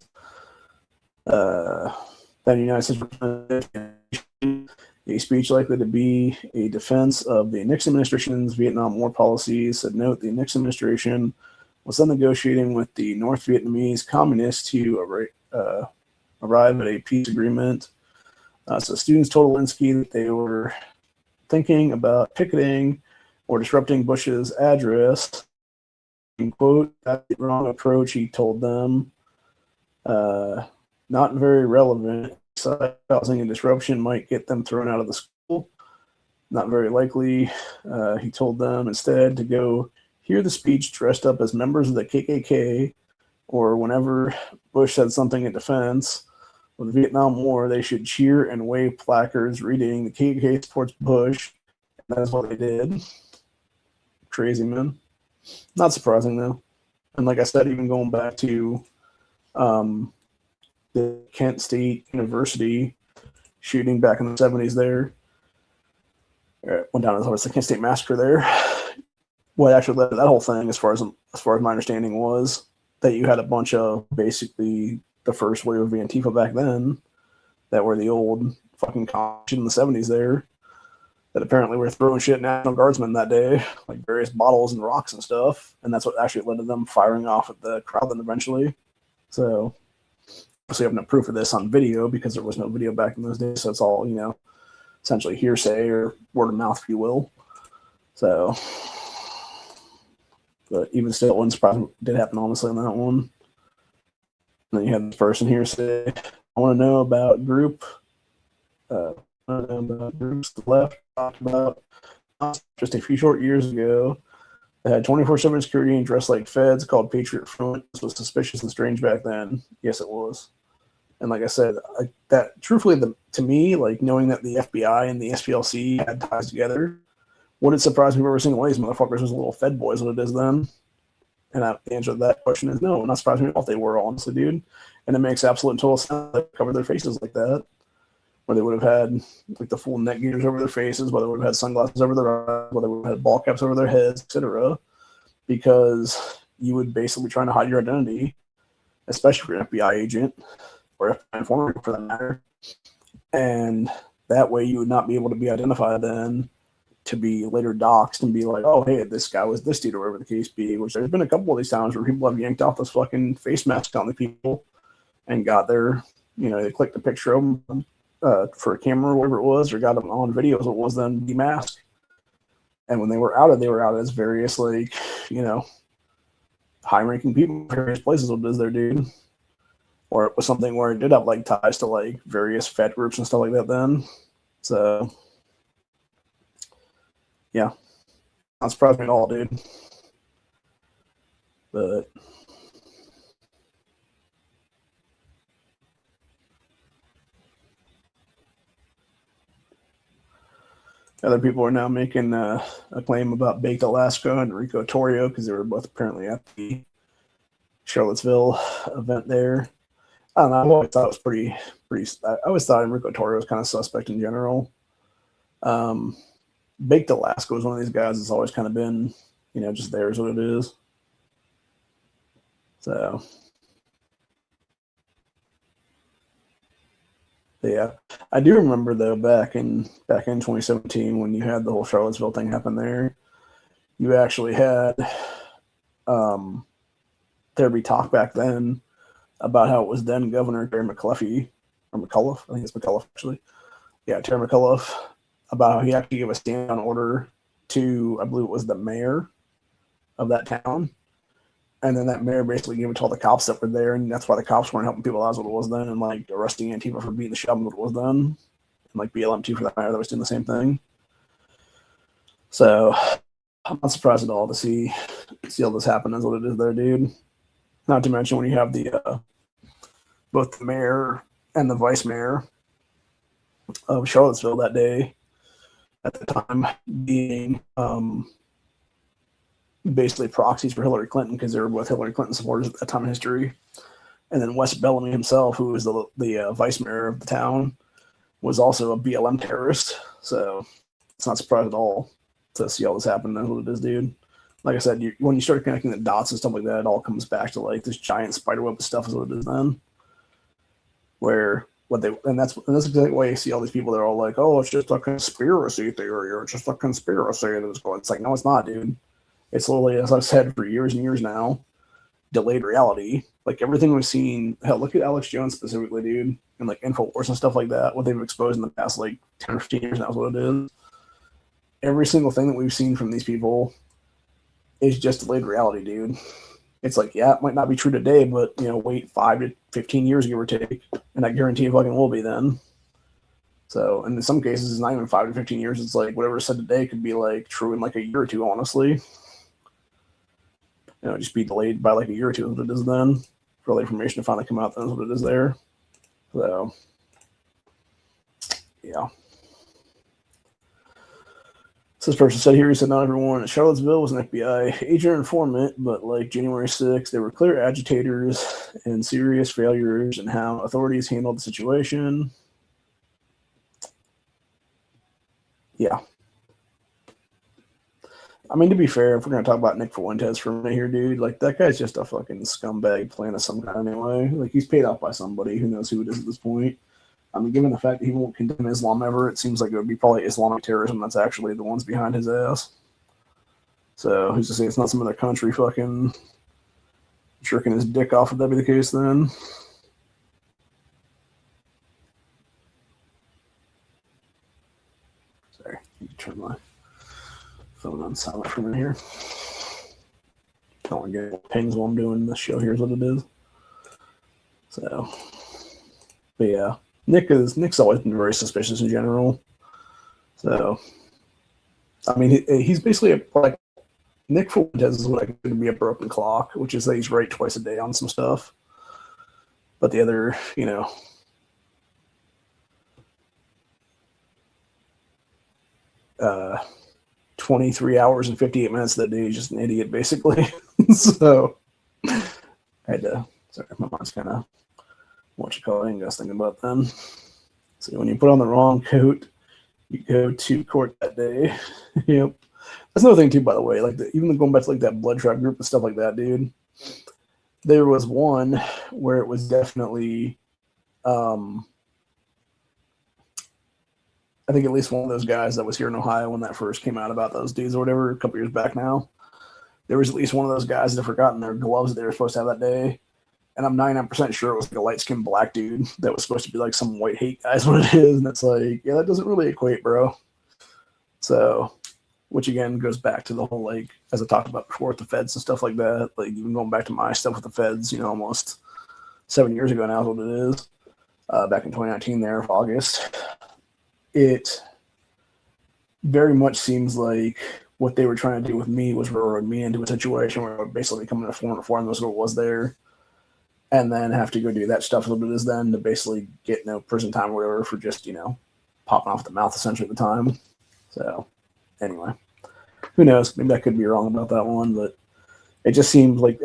That United States representation, a speech likely to be a defense of the Nixon administration's Vietnam War policies. Said, note, the Nixon administration was then negotiating with the North Vietnamese communists to arrive at a peace agreement. So students told Alinsky that they were thinking about picketing or disrupting Bush's address. In quote, that's the wrong approach, he told them. Not very relevant. Causing a disruption might get them thrown out of the school. Not very likely. He told them instead to go hear the speech dressed up as members of the KKK, or whenever Bush said something in defense of the Vietnam War, they should cheer and wave placards reading the KKK supports Bush. And that's what they did. Crazy, man. Not surprising, though. And like I said, even going back to the Kent State University shooting back in the 70s there, went down as the Kent State massacre there. What actually led to that whole thing, as far as my understanding, was that you had a bunch of basically the first wave of Antifa back then that were the old fucking cops in the 70s there that apparently were throwing shit at National Guardsmen that day, like various bottles and rocks and stuff. And that's what actually led to them firing off at the crowd then eventually. So, obviously, I have no proof of this on video because there was no video back in those days. So it's all, essentially hearsay or word of mouth, if you will. So, but even still, one surprise did happen, honestly, on that one. And then you had this person here say, I want to know about groups the left talked about just a few short years ago. They had 24/7 security and dressed like feds called Patriot Front. This was suspicious and strange back then. Yes, it was. And like I said, that truthfully, to me, like knowing that the FBI and the SPLC had ties together, wouldn't surprise me if every single one of these motherfuckers was a little Fed boys what it is then. And the answer to that question is no. Not surprising me if they were, honestly, dude. And it makes absolute and total sense to cover their faces like that. Where they would have had like the full neck gaiters over their faces, whether they would have had sunglasses over their eyes, whether they would have had ball caps over their heads, etc. Because you would basically be trying to hide your identity, especially if you're an FBI agent or FBI informant for that matter. And that way you would not be able to be identified then to be later doxxed and be like, oh, hey, this guy was this dude or whatever the case be, which there's been a couple of these times where people have yanked off this fucking face mask on the people and got their, they clicked a picture of them for a camera or whatever it was, or got them on video as it was then demasked. And when they were out as various, like, high-ranking people in various places what it is there, dude. Or it was something where it did have, like, ties to, like, various Fed groups and stuff like that then. So, yeah. Not surprised me at all, dude. But other people are now making a claim about Baked Alaska and Rico Torrio because they were both apparently at the Charlottesville event there. I don't know. I always thought it was pretty. I always thought Enrico Torrio was kind of suspect in general. Baked Alaska was one of these guys that's always kind of been, just there is what it is. So, yeah, I do remember though back in 2017 when you had the whole Charlottesville thing happen there, you actually had there be talk back then about how it was then Governor Terry McAuliffe, or McAuliffe, I think it's McAuliffe actually. Yeah, Terry McAuliffe, about how he actually gave a stand-down order to, I believe it was the mayor of that town. And then that mayor basically gave it to all the cops that were there, and that's why the cops weren't helping people out as what it was then, and like arresting Antifa for beating the shit out of what it was then. And like BLM2 for that matter, that was doing the same thing. So I'm not surprised at all to see all this happen as what it is there, dude. Not to mention when you have the both the mayor and the vice mayor of Charlottesville that day, at the time, being basically proxies for Hillary Clinton because they were both Hillary Clinton supporters at that time in history. And then Wes Bellamy himself, who was the vice mayor of the town, was also a BLM terrorist. So it's not surprised at all to see all this happen. That's what it is, dude. Like I said, when you start connecting the dots and stuff like that, it all comes back to like this giant spiderweb of stuff is what it is then. That's exactly why you see all these people. They're all like, "Oh, it's just a conspiracy theory, or it's just a conspiracy." And it's like, no, it's not, dude. It's literally, as I've said for years and years now, delayed reality. Like everything we've seen. Hell, look at Alex Jones specifically, dude, and like InfoWars and stuff like that. What they've exposed in the past like 10 or 15 years now is what it is. Every single thing that we've seen from these people is just delayed reality, dude. It's like, yeah, it might not be true today, but wait 5 to 15 years, give or take, and I guarantee it fucking will be then. So, and in some cases, it's not even 5 to 15 years. It's like whatever is said today could be like true in like a year or two, honestly. Just be delayed by like a year or two is what it is then. For all the information to finally come out, then is what it is there. So, yeah. So this person said here, he said, not everyone at Charlottesville was an FBI agent or informant, but like January 6th, they were clear agitators and serious failures in how authorities handled the situation. Yeah. I mean, to be fair, if we're going to talk about Nick Fuentes for a minute here, dude, like that guy's just a fucking scumbag plan of some kind anyway. Like he's paid off by somebody. Who knows who it is at this point. I mean, given the fact that he won't condemn Islam ever, it seems like it would be probably Islamic terrorism that's actually the ones behind his ass. So who's to say it's not some other country fucking jerking his dick off? Would that be the case then? Sorry, I need to turn my phone on silent for a minute here. Don't want to get pings while I'm doing this show. Here's what it is. So, but yeah. Nick's always been very suspicious in general. So, I mean, he's basically like Nick Fuentes is what I consider to be a broken clock, which is that he's right twice a day on some stuff. But the other, 23 hours and 58 minutes that day, he's just an idiot, basically. So, I had to, sorry, my mind's kind of, what you call it, I guys thinking about them. So when you put on the wrong coat, you go to court that day. Yep. That's another thing too, by the way. Like even going back to like that blood tribe group and stuff like that, dude. There was one where it was definitely I think at least one of those guys that was here in Ohio when that first came out about those dudes or whatever, a couple years back now, there was at least one of those guys that had forgotten their gloves that they were supposed to have that day. And I'm 99% sure it was like a light-skinned black dude that was supposed to be like some white hate guy is what it is. And it's like, yeah, that doesn't really equate, bro. So, which again goes back to the whole, like, as I talked about before with the feds and stuff like that, like even going back to my stuff with the feds, you know, almost 7 years ago now is what it is, back in 2019 there, August. It very much seems like what they were trying to do with me was railroad me into a situation where I would basically come in a form, that's what it was there, and then have to go do that stuff as what it is then to basically get no prison time or whatever for just, you know, popping off the mouth essentially at the time. So anyway, who knows? Maybe I could be wrong about that one, but it just seems like,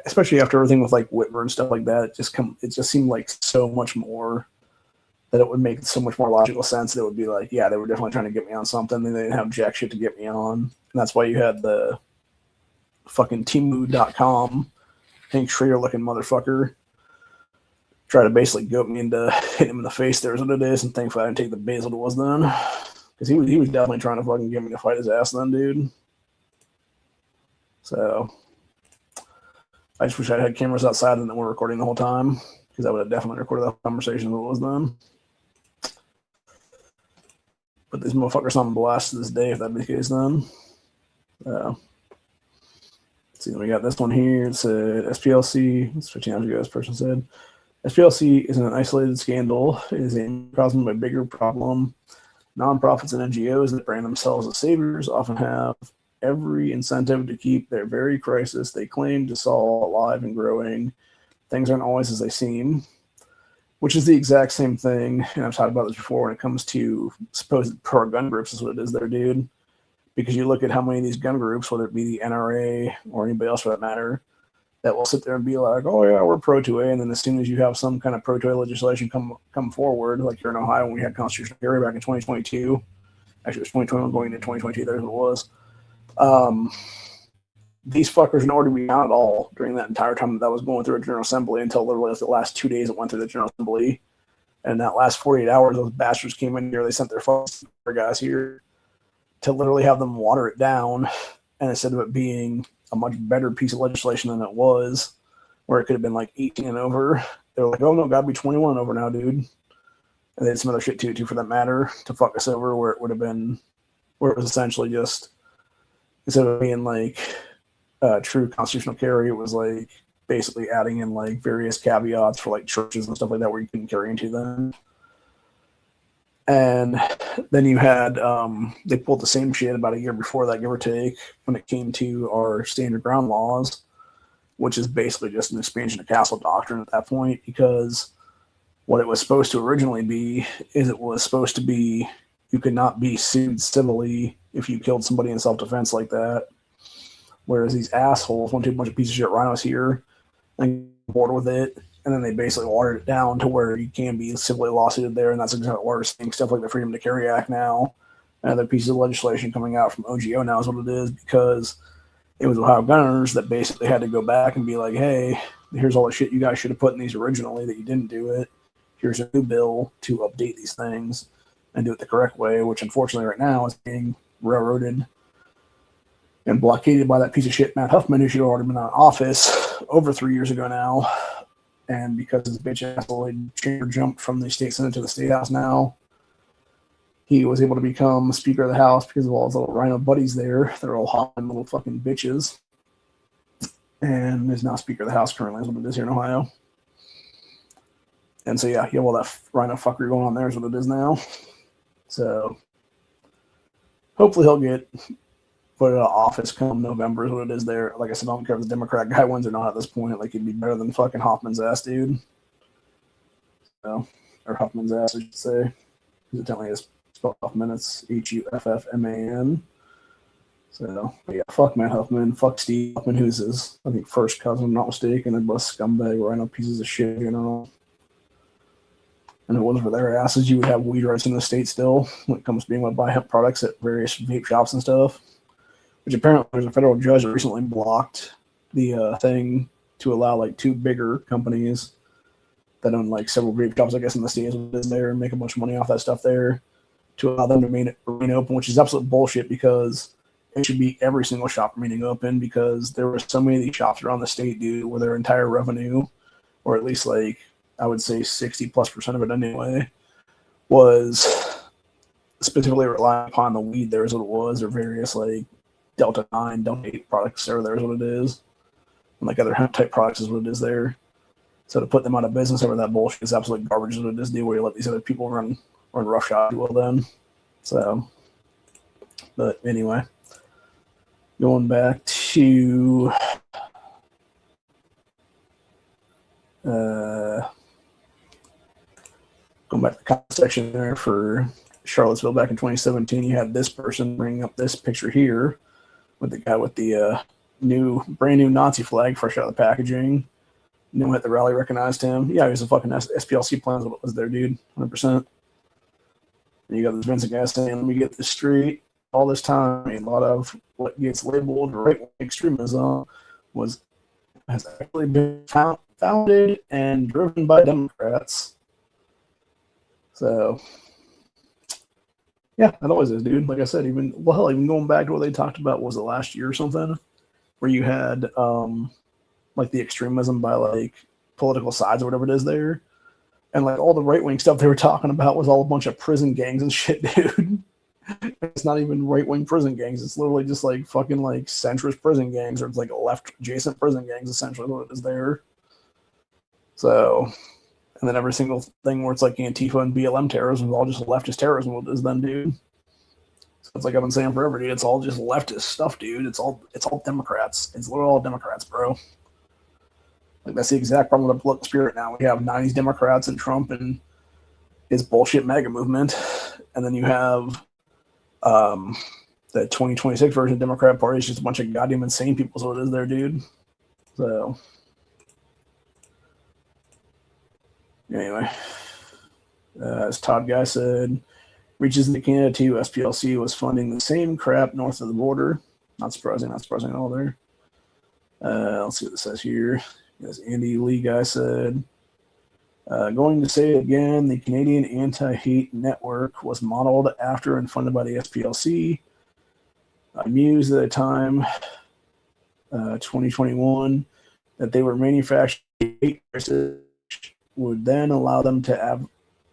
especially after everything with like Whitmer and stuff like that, it just seemed like so much more that it would make so much more logical sense. That it would be like, yeah, they were definitely trying to get me on something. They didn't have jack shit to get me on, and that's why you had the fucking Timu.com Hank Schrader looking motherfucker try to basically goat me into hitting him in the face. There's what it is, and thankfully I didn't take the base what it was then, because he was definitely trying to fucking get me to fight his ass then, dude. So I just wish I had cameras outside and that were recording the whole time, because I would have definitely recorded that conversation what it was then. Put these motherfuckers on blast to this day if that'd be the case then. Let's see, we got this one here. It said SPLC, it's 15 hours ago, this person said. SPLC isn't an isolated scandal. It is a caused by a bigger problem. Nonprofits and NGOs that brand themselves as saviors often have every incentive to keep their very crisis they claim to solve alive and growing. Things aren't always as they seem, which is the exact same thing. And I've talked about this before when it comes to supposed pro-gun groups is what it is there, dude. Because you look at how many of these gun groups, whether it be the NRA or anybody else for that matter, that will sit there and be like, oh yeah, we're pro-2A. And then as soon as you have some kind of pro-2A legislation come forward, like here in Ohio when we had constitutional carry back in 2022, actually it was 2021 going into 2022, there's what it was. These fuckers nowhere to be found at all during that entire time that was going through a General Assembly until literally the last 2 days it went through the General Assembly. And in that last 48 hours, those bastards came in here. They sent their fucking guys here to literally have them water it down. And instead of it being a much better piece of legislation than it was, where it could have been like 18 and over, they were like, oh no, gotta be 21 and over now, dude. And they did some other shit too, for that matter, to fuck us over, where it would have been, where it was essentially just, instead of being like true constitutional carry, it was like basically adding in like various caveats for like churches and stuff like that where you couldn't carry into them. And then you had they pulled the same shit about a year before that, give or take, when it came to our stand your ground laws, which is basically just an expansion of castle doctrine at that point, because what it was supposed to originally be is it was supposed to be you could not be sued civilly if you killed somebody in self-defense like that. Whereas these assholes went to a bunch of piece of shit rhinos here and bored with it, and then they basically watered it down to where you can be civilly lawsuited there, and that's exactly what we're seeing. Stuff like the Freedom to Carry Act now, and other pieces of legislation coming out from OGO now is what it is, because it was Ohio Gunners that basically had to go back and be like, hey, here's all the shit you guys should have put in these originally that you didn't do it. Here's a new bill to update these things and do it the correct way, which unfortunately right now is being railroaded and blockaded by that piece of shit Matt Huffman, who should have already been out of office over 3 years ago now. And because his bitch asshole chamber jumped from the state senate to the state house now, he was able to become Speaker of the House because of all his little rhino buddies there. They're all hot and little fucking bitches. And is now Speaker of the House currently, is what it is here in Ohio. And so, yeah, you have all that rhino fuckery going on there is what it is now. So, hopefully he'll get put out of office come November is what it is there. Like I said, I don't care if the Democrat guy wins or not at this point. Like, he'd be better than fucking Hoffman's ass, dude. So, or Huffman's ass, I should say. Because it technically is spelled Huffman. It's Huffman. So, but yeah, fuck Matt Huffman. Fuck Steve Huffman, who's his, I think, first cousin, if I'm not mistaken. They're both scumbag, rhino pieces of shit, you know. And if it wasn't for their asses, you would have weed rights in the state still when it comes to being able to buy hemp products at various vape shops and stuff. Which apparently there's a federal judge that recently blocked the thing to allow like two bigger companies that own like several vape shops, I guess, in the state is there and make a bunch of money off that stuff there to allow them to remain open, which is absolute bullshit because it should be every single shop remaining open because there were so many of these shops around the state, dude, where their entire revenue, or at least like I would say 60+% of it anyway, was specifically relying upon the weed there is what it was, or various like Delta 9, Delta 8 products there is what it is. And like other hemp type products is what it is there. So to put them out of business over that bullshit is absolute garbage is what it is, dude, where you let these other people run roughshod, well then. So, but anyway, going back to the comment section there for Charlottesville back in 2017, you had this person bringing up this picture here with the guy with the brand new Nazi flag fresh out of the packaging. No one at the rally recognized him. Yeah, he was a fucking SPLC plan what was there, dude, 100%. And you got this Vincent guy saying, let me get this straight. All this time, a lot of what gets labeled right-wing extremism has actually been founded and driven by Democrats. So, yeah, that always is, dude. Like I said, even going back to what they talked about, was it last year or something, where you had like the extremism by like political sides or whatever it is there. And like all the right-wing stuff they were talking about was all a bunch of prison gangs and shit, dude. It's not even right-wing prison gangs. It's literally just like fucking like centrist prison gangs, or it's like left-adjacent prison gangs, essentially what it is there. So, and then every single thing where it's like Antifa and BLM terrorism is all just leftist terrorism what it is then, dude. So it's like I've been saying forever, dude. It's all just leftist stuff, dude. It's all Democrats. It's literally all Democrats, bro. Like that's the exact problem with the political spirit now. We have 90s Democrats and Trump and his bullshit MAGA movement, and then you have the 2026 version of the Democrat Party is just a bunch of goddamn insane people. So it is there, dude. So anyway, as Todd Guy said, reaches into Canada too. SPLC was funding the same crap north of the border. Not surprising at all there. Let's see what this says here. As Andy Lee Guy said, going to say it again, the Canadian Anti-Hate Network was modeled after and funded by the SPLC. Amused at the time, 2021, that they were manufacturing hate crisis would then allow them to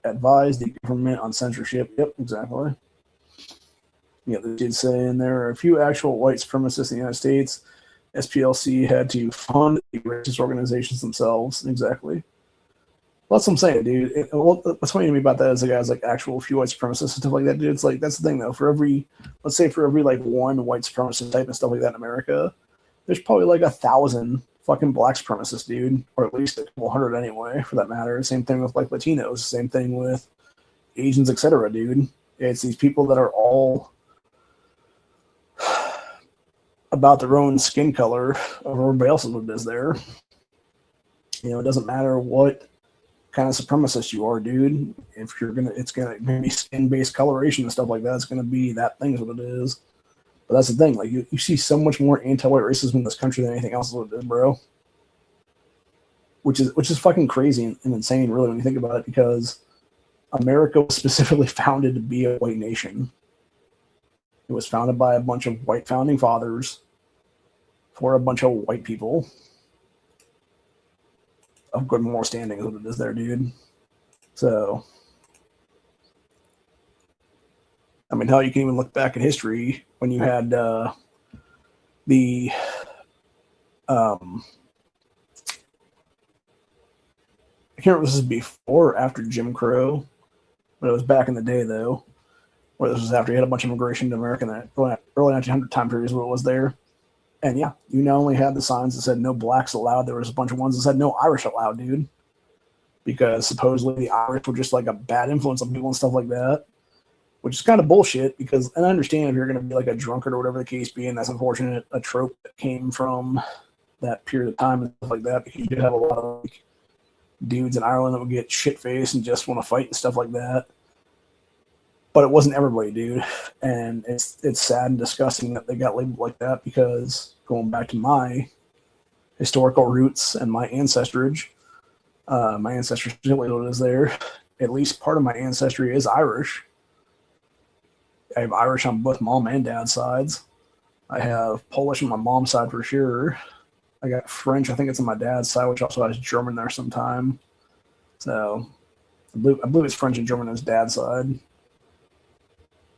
advise the government on censorship. Yep, exactly. Yeah, they did say, and there are a few actual white supremacists in the United States. SPLC had to fund the racist organizations themselves. Exactly. Well, that's what I'm saying, dude. What's funny to me about that is the guys like actual few white supremacists and stuff like that, dude. It's like that's the thing though. Let's say for every like one white supremacist type and stuff like that in America, there's probably like 1,000 fucking black supremacists, dude, or at least a couple hundred anyway, for that matter. Same thing with like Latinos. Same thing with Asians, etc., dude. It's these people that are all about their own skin color of everybody else's what it is there. You know, it doesn't matter what kind of supremacist you are, dude. If it's gonna be skin-based coloration and stuff like that. It's gonna be that thing is what it is. But that's the thing. Like you see so much more anti-white racism in this country than anything else is what it is, bro. Which is fucking crazy and insane, really, when you think about it, because America was specifically founded to be a white nation. It was founded by a bunch of white founding fathers for a bunch of white people of good moral standing is what it is there, dude. So, I mean, hell, you can even look back at history when you had I can't remember if this is before or after Jim Crow, but it was back in the day, though, where this was after you had a bunch of immigration to America in that early 1900 time period is what it was there. And yeah, you not only had the signs that said no blacks allowed, there was a bunch of ones that said no Irish allowed, dude. Because supposedly the Irish were just like a bad influence on people and stuff like that, which is kind of bullshit because, and I understand if you're going to be like a drunkard or whatever the case be, and that's unfortunate, a trope that came from that period of time and stuff like that, because you did have a lot of like dudes in Ireland that would get shit-faced and just want to fight and stuff like that. But it wasn't everybody, dude. And it's sad and disgusting that they got labeled like that, because going back to my historical roots and my ancestrage, my ancestry is there. At least part of my ancestry is Irish. have Irish on both mom and dad sides. I have Polish on my mom's side for sure. I got French, I think it's on my dad's side, which also has German there sometime. So I believe it's French and German on his dad's side.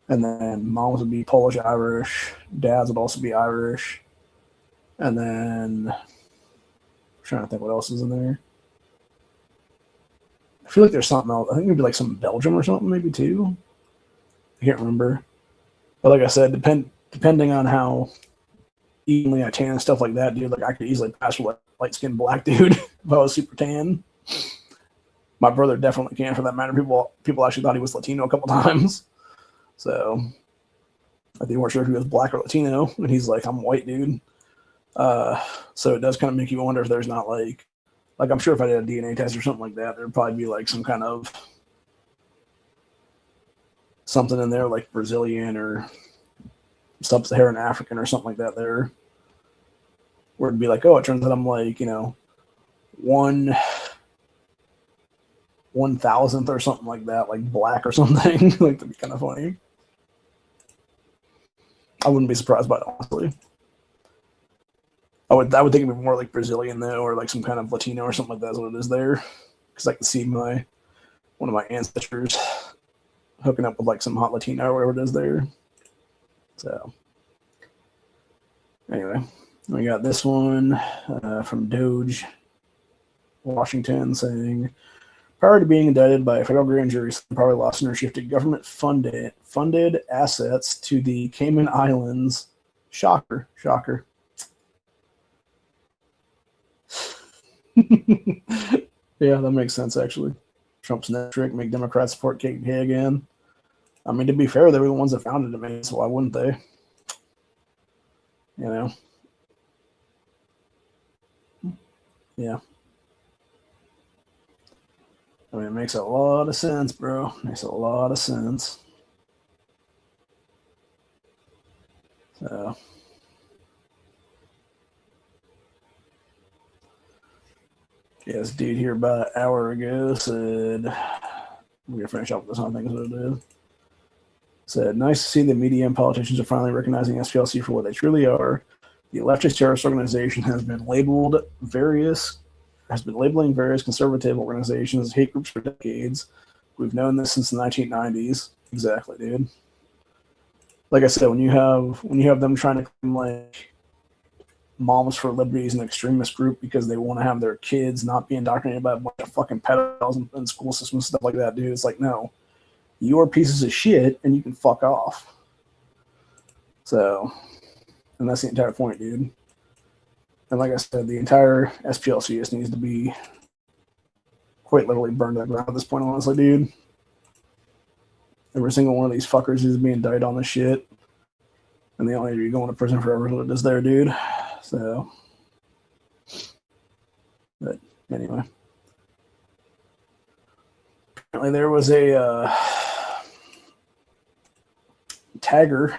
And then moms would be Polish, Irish. Dads would also be Irish. And then I'm trying to think what else is in there. I feel like there's something else. I think maybe like some Belgium or something, maybe too. I can't remember. But like I said, depending on how evenly I tan and stuff like that, dude, like I could easily pass for like light-skinned black dude if I was super tan. My brother definitely can, for that matter. People actually thought he was Latino a couple times. So I think they weren't sure if he was black or Latino, and he's like, I'm white, dude. So it does kind of make you wonder if there's not like I'm sure if I did a DNA test or something like that, there'd probably be like some kind of something in there like Brazilian or Sub-Saharan African or something like that there, where it'd be like, oh, it turns out I'm like, 1,000th or something like that, like black or something. Like, that'd be kind of funny. I wouldn't be surprised by it, honestly. I would think it'd be more like Brazilian though, or like some kind of Latino or something like that is what it is there. Because I can see one of my ancestors hooking up with like some hot Latino or whatever it is there. So anyway, we got this one from Doge, Washington, saying, prior to being indicted by a federal grand jury, Power Law Center shifted government-funded assets to the Cayman Islands. Shocker. Yeah, that makes sense, actually. Trump's next trick, make Democrats support KKK again. I mean, to be fair, they were the ones that founded it, man, so why wouldn't they? Yeah. I mean, it makes a lot of sense, bro. Makes a lot of sense. So, yeah, this dude here about an hour ago said, we're going to finish up with this, I think is what it is. Said, nice to see the media and politicians are finally recognizing SPLC for what they truly are. The leftist terrorist organization has been labeling various conservative organizations as hate groups for decades. We've known this since the 1990s. Exactly, dude. Like I said, when you have them trying to claim like Moms for Liberty is an extremist group because they want to have their kids not be indoctrinated by a bunch of fucking pedophiles in school systems and stuff like that, dude. It's like, no, you're pieces of shit and you can fuck off. So, and that's the entire point, dude. And like I said, the entire SPLC just needs to be quite literally burned to the ground at this point, honestly, dude. Every single one of these fuckers is being indicted on this shit. And they only be going to prison forever what it is there, dude. So, but anyway. Apparently there was a tagger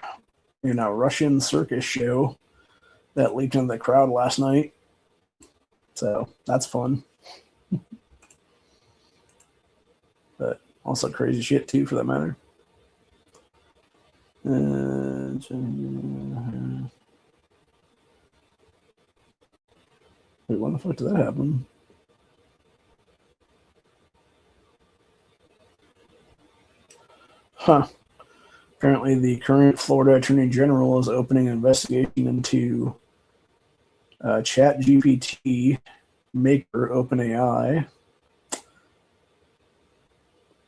in a Russian circus show that leaked into the crowd last night. So that's fun. But also crazy shit too, for that matter. Wait, when the fuck did that happen? Huh. Apparently the current Florida Attorney General is opening an investigation into ChatGPT maker OpenAI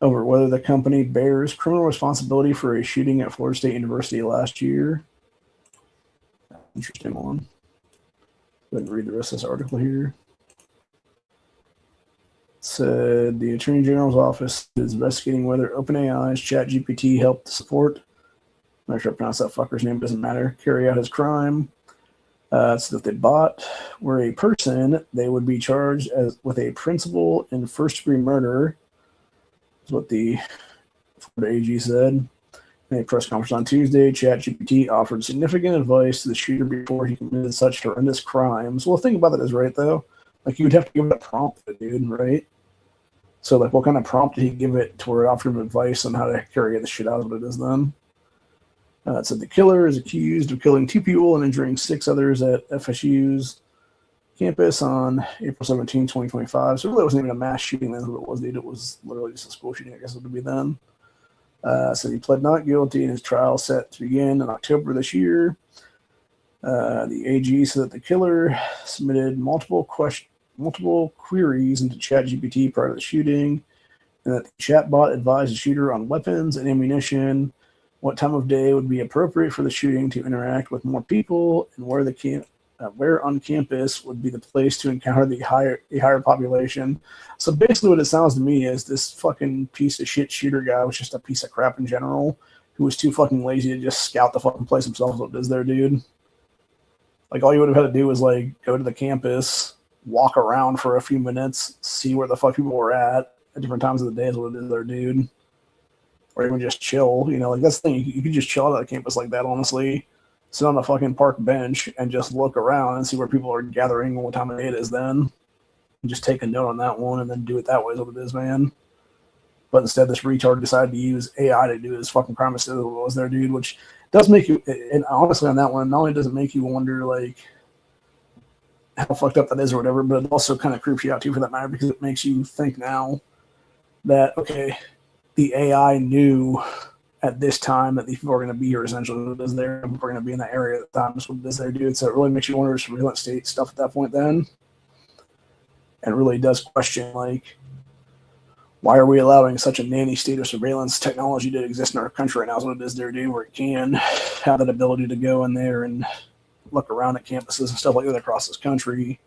over whether the company bears criminal responsibility for a shooting at Florida State University last year. Interesting one. Go ahead and read the rest of this article here. It said the Attorney General's office is investigating whether OpenAI's ChatGPT helped support, I'm not sure I pronounce that fucker's name, doesn't matter, carry out his crime. So that they bought were a person, they would be charged with a principal in first-degree murder, is what the Florida AG said. In a press conference on Tuesday, ChatGPT offered significant advice to the shooter before he committed such horrendous crimes. Well, the thing about it is, right, though, like, you would have to give it a prompt, dude, right? So, like, what kind of prompt did he give it to where it offered him advice on how to carry the shit out of it is then? It said the killer is accused of killing 2 people and injuring 6 others at FSU's campus on April 17, 2025. So it really wasn't even a mass shooting then, what it was, dude. It was literally just a school shooting, I guess it would be then. So he pled not guilty, and his trial set to begin in October this year. The AG said that the killer submitted multiple queries into ChatGPT prior to the shooting, and that the chatbot advised the shooter on weapons and ammunition, what time of day would be appropriate for the shooting to interact with more people, and where on campus would be the place to encounter the higher population. So basically what it sounds to me is this fucking piece of shit shooter guy was just a piece of crap in general, who was too fucking lazy to just scout the fucking place himself. What it is there, dude. Like, all you would have had to do was, like, go to the campus, walk around for a few minutes, see where the fuck people were at different times of the day is what it is there, dude. Or even just chill, you know, like, that's the thing. You could just chill at a campus like that, honestly. Sit on a fucking park bench and just look around and see where people are gathering and what time of day it is then. And just take a note on that one and then do it that way is what it is, man. But instead, this retard decided to use AI to do his fucking crime instead of what was there, dude, which does make you, and honestly on that one, not only does it make you wonder, like, how fucked up that is or whatever, but it also kind of creeps you out too for that matter, because it makes you think now that, okay, the AI knew at this time that these people are going to be here essentially what it is there, and people are going to be in that area at the time, what it is there, dude. So it really makes you wonder surveillance state stuff at that point then. And it really does question, like, why are we allowing such a nanny state of surveillance technology to exist in our country right now is what it is there, dude, where it can have that ability to go in there and look around at campuses and stuff like that across this country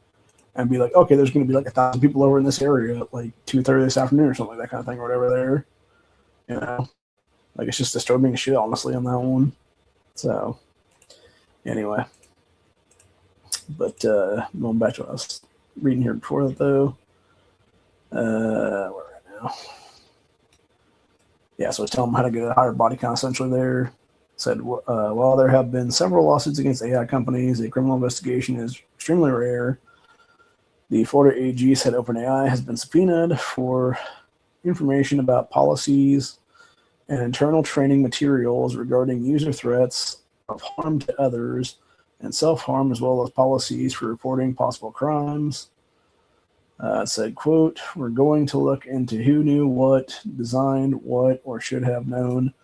and be like, okay, there's going to be like 1,000 people over in this area at like 2:30 this afternoon or something like that kind of thing or whatever there. You know, like, it's just disturbing shit, honestly, on that one. So, anyway. But going back to what I was reading here before that, though. Where right now? Yeah, so it's telling them how to get a higher body count, essentially, there. Said, while there have been several lawsuits against AI companies, a criminal investigation is extremely rare. The Florida AG said OpenAI has been subpoenaed for information about policies and internal training materials regarding user threats of harm to others and self-harm, as well as policies for reporting possible crimes. It said, quote, we're going to look into who knew what, designed what, or should have known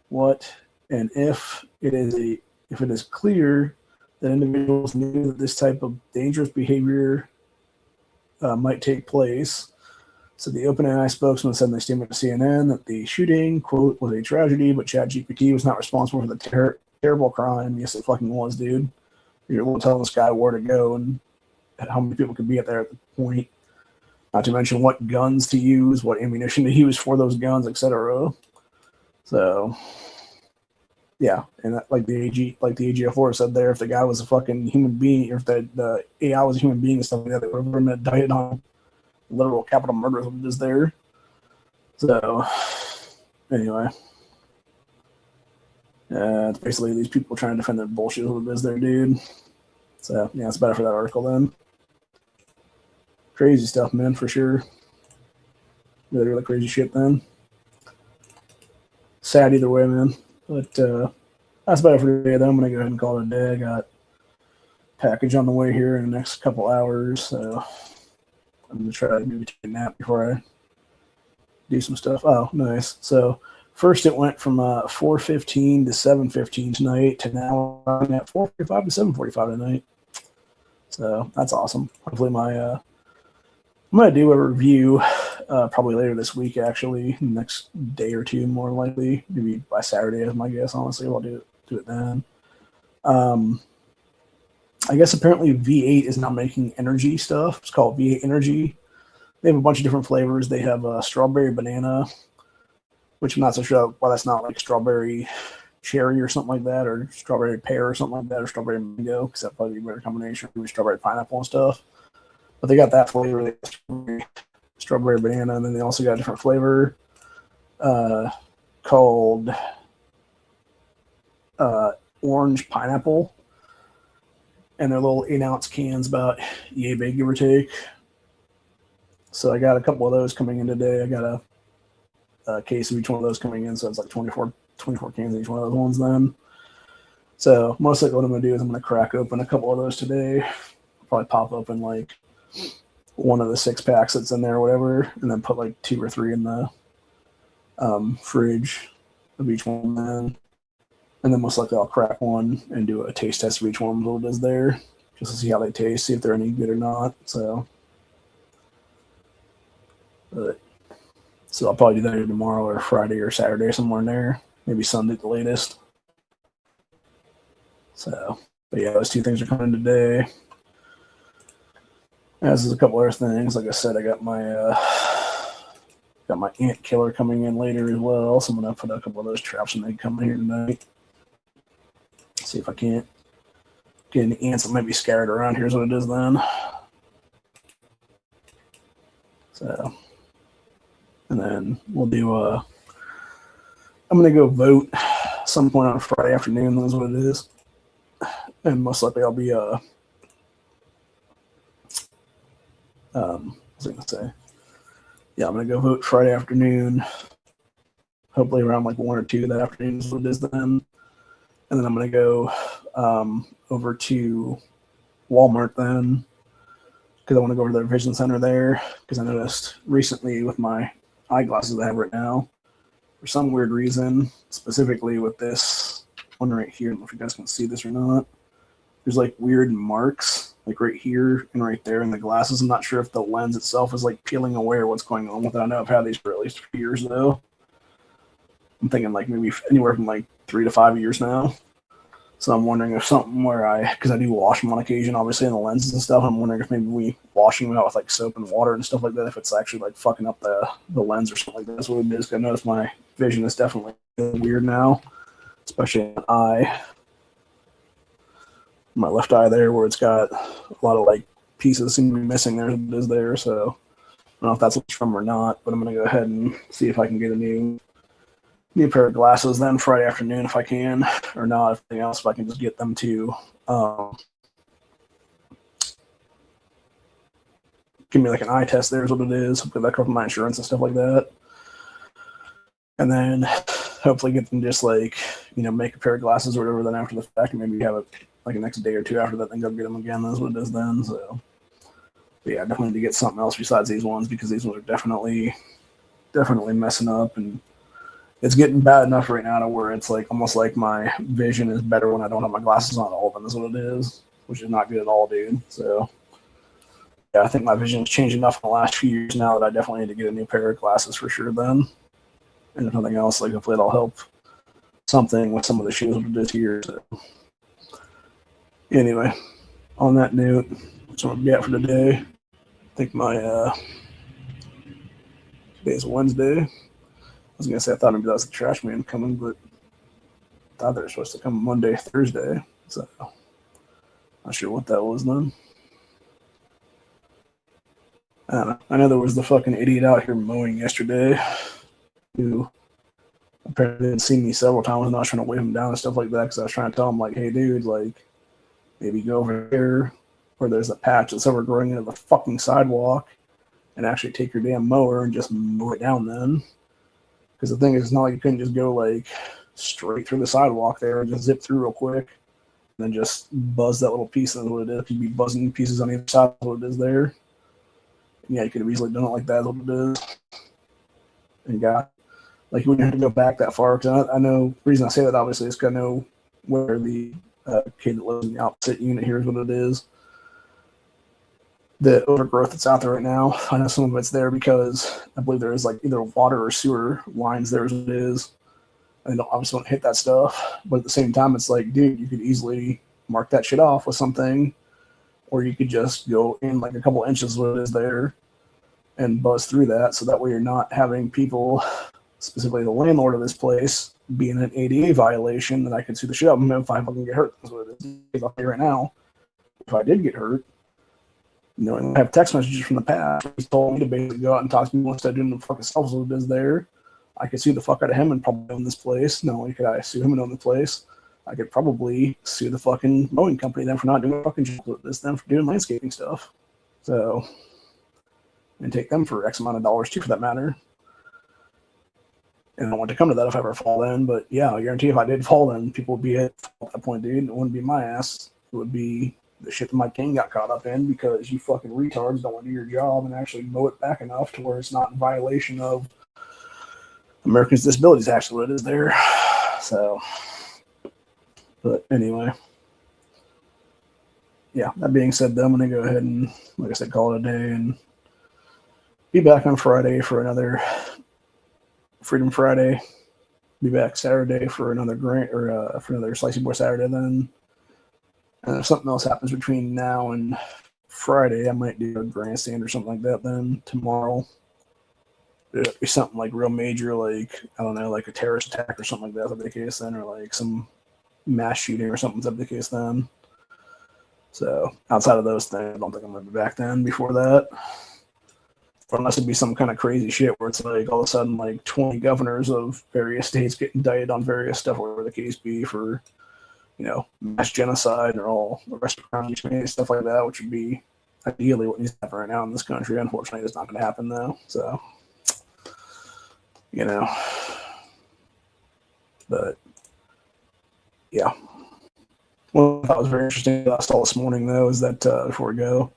what, and if it is clear that individuals knew that this type of dangerous behavior might take place. So the OpenAI spokesman said in a statement to CNN that the shooting, quote, was a tragedy, but ChatGPT was not responsible for the terrible crime. Yes, it fucking was, dude. You're telling this guy where to go and how many people could be at there at the point. Not to mention what guns to use, what ammunition to use for those guns, etc. So, yeah, and that, like the AGF4 said there, if the guy was a fucking human being, or if the AI was a human being and stuff like that, they would have been indicted on literal capital murder is what it is there. So, anyway. It's basically these people trying to defend their bullshit is what it is there, dude. So, yeah, it's better for that article then. Crazy stuff, man, for sure. Really, really crazy shit, then. Sad either way, man. But that's about it for today, though. I'm going to go ahead and call it a day. I got a package on the way here in the next couple hours, so I'm going to try to maybe take a nap before I do some stuff. Oh, nice. So first it went from 4:15 to 7:15 tonight to now I'm at 4:45 to 7:45 tonight. So that's awesome. Hopefully I'm going to do a review probably later this week, actually, next day or two, more likely. Maybe by Saturday is my guess, honestly. I'll do it then. I guess apparently V8 is now making energy stuff. It's called V8 Energy. They have a bunch of different flavors. They have strawberry banana, which I'm not so sure why that's not like strawberry cherry or something like that, or strawberry pear or something like that, or strawberry mango, because that'd probably be a better combination with strawberry pineapple and stuff. But they got that flavor, they got strawberry banana, and then they also got a different flavor called orange pineapple. And they're little 8-ounce cans, about yay big, give or take. So I got a couple of those coming in today. I got a case of each one of those coming in, so it's like 24 cans of each one of those ones then. So most likely what I'm going to do is I'm going to crack open a couple of those today. Probably pop open like one of the 6-packs that's in there or whatever, and then put like 2 or 3 in the fridge of each one then. And then most likely I'll crack one and do a taste test of each one of what it is there, just to see how they taste, see if they're any good or not. So I'll probably do that either tomorrow or Friday or Saturday, somewhere in there. Maybe Sunday at the latest. So, but yeah, those 2 things are coming today. As is a couple other things. Like I said, I got my ant killer coming in later as well. So I'm gonna put a couple of those traps when they come in here tonight. See if I can't get any ants that might be scattered around. Here's what it is then. So, and then we'll do I'm gonna go vote some point on Friday afternoon. That's what it is. And most likely I'll be what was I gonna say? Yeah, I'm gonna go vote Friday afternoon. Hopefully around like 1 or 2 that afternoon is what it is then. And then I'm gonna go over to Walmart then, because I want to go over to their vision center there. Because I noticed recently with my eyeglasses I have right now, for some weird reason, specifically with this one right here, I don't know if you guys can see this or not. There's like weird marks, like right here and right there in the glasses. I'm not sure if the lens itself is like peeling away or what's going on with it. I know I've had these for at least 2 years though. I'm thinking like maybe anywhere from like 3 to 5 years now. So I'm wondering if something where because I do wash them on occasion, obviously in the lenses and stuff. I'm wondering if maybe we washing them out with like soap and water and stuff like that, if it's actually like fucking up the lens or something like that. That's what it is. I noticed my vision is definitely weird now, especially in my left eye there, where it's got a lot of like pieces seem to be missing there. It is there. So I don't know if that's what's from or not, but I'm gonna go ahead and see if I can get a new pair of glasses then Friday afternoon if I can, or not, if anything else, if I can just get them to give me like an eye test there is what it is. Hopefully that covers my insurance and stuff like that. And then hopefully get them just like, make a pair of glasses or whatever then after the fact, and maybe have it like a next day or 2 after that, then go get them again. That's what it is then. So but yeah, I definitely need to get something else besides these ones, because these ones are definitely messing up, and it's getting bad enough right now to where it's like almost like my vision is better when I don't have my glasses on all of them, is what it is, which is not good at all, dude. So yeah, I think my vision has changed enough in the last few years now that I definitely need to get a new pair of glasses for sure then. And if nothing else, like hopefully it'll help something with some of the shoes that it is here. So anyway, on that note, that's what I'm gonna be at for today. I think my today's Wednesday. I was gonna say I thought maybe that was the trash man coming, but I thought they were supposed to come Monday, Thursday. So not sure what that was then. I don't know. I know there was the fucking idiot out here mowing yesterday who apparently had seen me several times, and I was trying to wave him down and stuff like that, because I was trying to tell him like, hey dude, like maybe go over here where there's a patch that's overgrowing into the fucking sidewalk and actually take your damn mower and just mow it down then. Because the thing is, it's not like you couldn't just go like straight through the sidewalk there and just zip through real quick and then just buzz that little piece. That's what it is. You'd be buzzing pieces on either side of what it is there. And yeah, you could have easily done it like that. That's what it is. And got like you wouldn't have to go back that far. Because I know the reason I say that obviously is because I know where the kid that lives in the opposite unit here is what it is. The overgrowth that's out there right now, I know some of it's there because I believe there is like either water or sewer lines there as it is. And obviously don't hit that stuff. But at the same time, it's like, dude, you could easily mark that shit off with something, or you could just go in like a couple inches what it is there and buzz through that. So that way you're not having people, specifically the landlord of this place, be in an ADA violation that I could sue the shit out of them if I fucking get hurt. That's what it is. Because I'll tell you right now, if I did get hurt, I have text messages from the past. He told me to basically go out and talk to me instead of doing the fucking self what it is there. I could sue the fuck out of him and probably own this place. Not only could I sue him and own the place, I could probably sue the fucking mowing company then for not doing a fucking job with this, then for doing landscaping stuff. So, and take them for X amount of dollars too, for that matter. And I don't want to come to that if I ever fall in, but yeah, I guarantee if I did fall in, people would be at that point, dude. It wouldn't be my ass. It would be the shit that my king got caught up in because you fucking retards don't want to do your job and actually mow it back enough to where it's not in violation of Americans' Disabilities Act, what it is there. So, but anyway. Yeah, that being said, then I'm going to go ahead and, like I said, call it a day and be back on Friday for another Freedom Friday. Be back Saturday for another for another Slicey Boy Saturday then. And if something else happens between now and Friday, I might do a Grandstand or something like that then tomorrow. It'll be something like real major, like, I don't know, like a terrorist attack or something like that, that'll be the case then, or like some mass shooting or something, that'll be the case then. So outside of those things, I don't think I'm going to be back then before that. Or unless it'd be some kind of crazy shit where it's like all of a sudden like 20 governors of various states get indicted on various stuff, whatever the case be, for, you know, mass genocide or all the rest of the community, stuff like that, which would be ideally what needs to happen right now in this country. Unfortunately, it's not going to happen though. So, you know, but yeah. One thing that was very interesting that I saw this morning, though, is that before we go,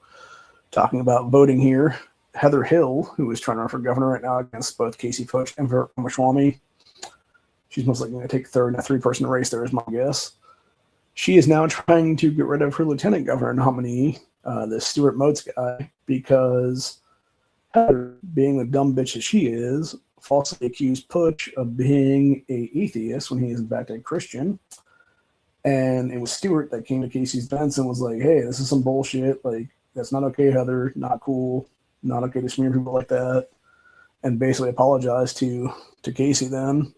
talking about voting here, Heather Hill, who is trying to run for governor right now against both Casey Fudge and Vivek Ramaswamy, she's most likely going to take third in a three-person race there, is my guess. She is now trying to get rid of her lieutenant governor nominee, the Stuart Motes guy, because Heather, being the dumb bitch that she is, falsely accused Putsch of being an atheist when he is in fact a Christian. And it was Stewart that came to Casey's fence and was like, hey, this is some bullshit. Like, that's not okay, Heather. Not cool. Not okay to smear people like that. And basically apologized to Casey then.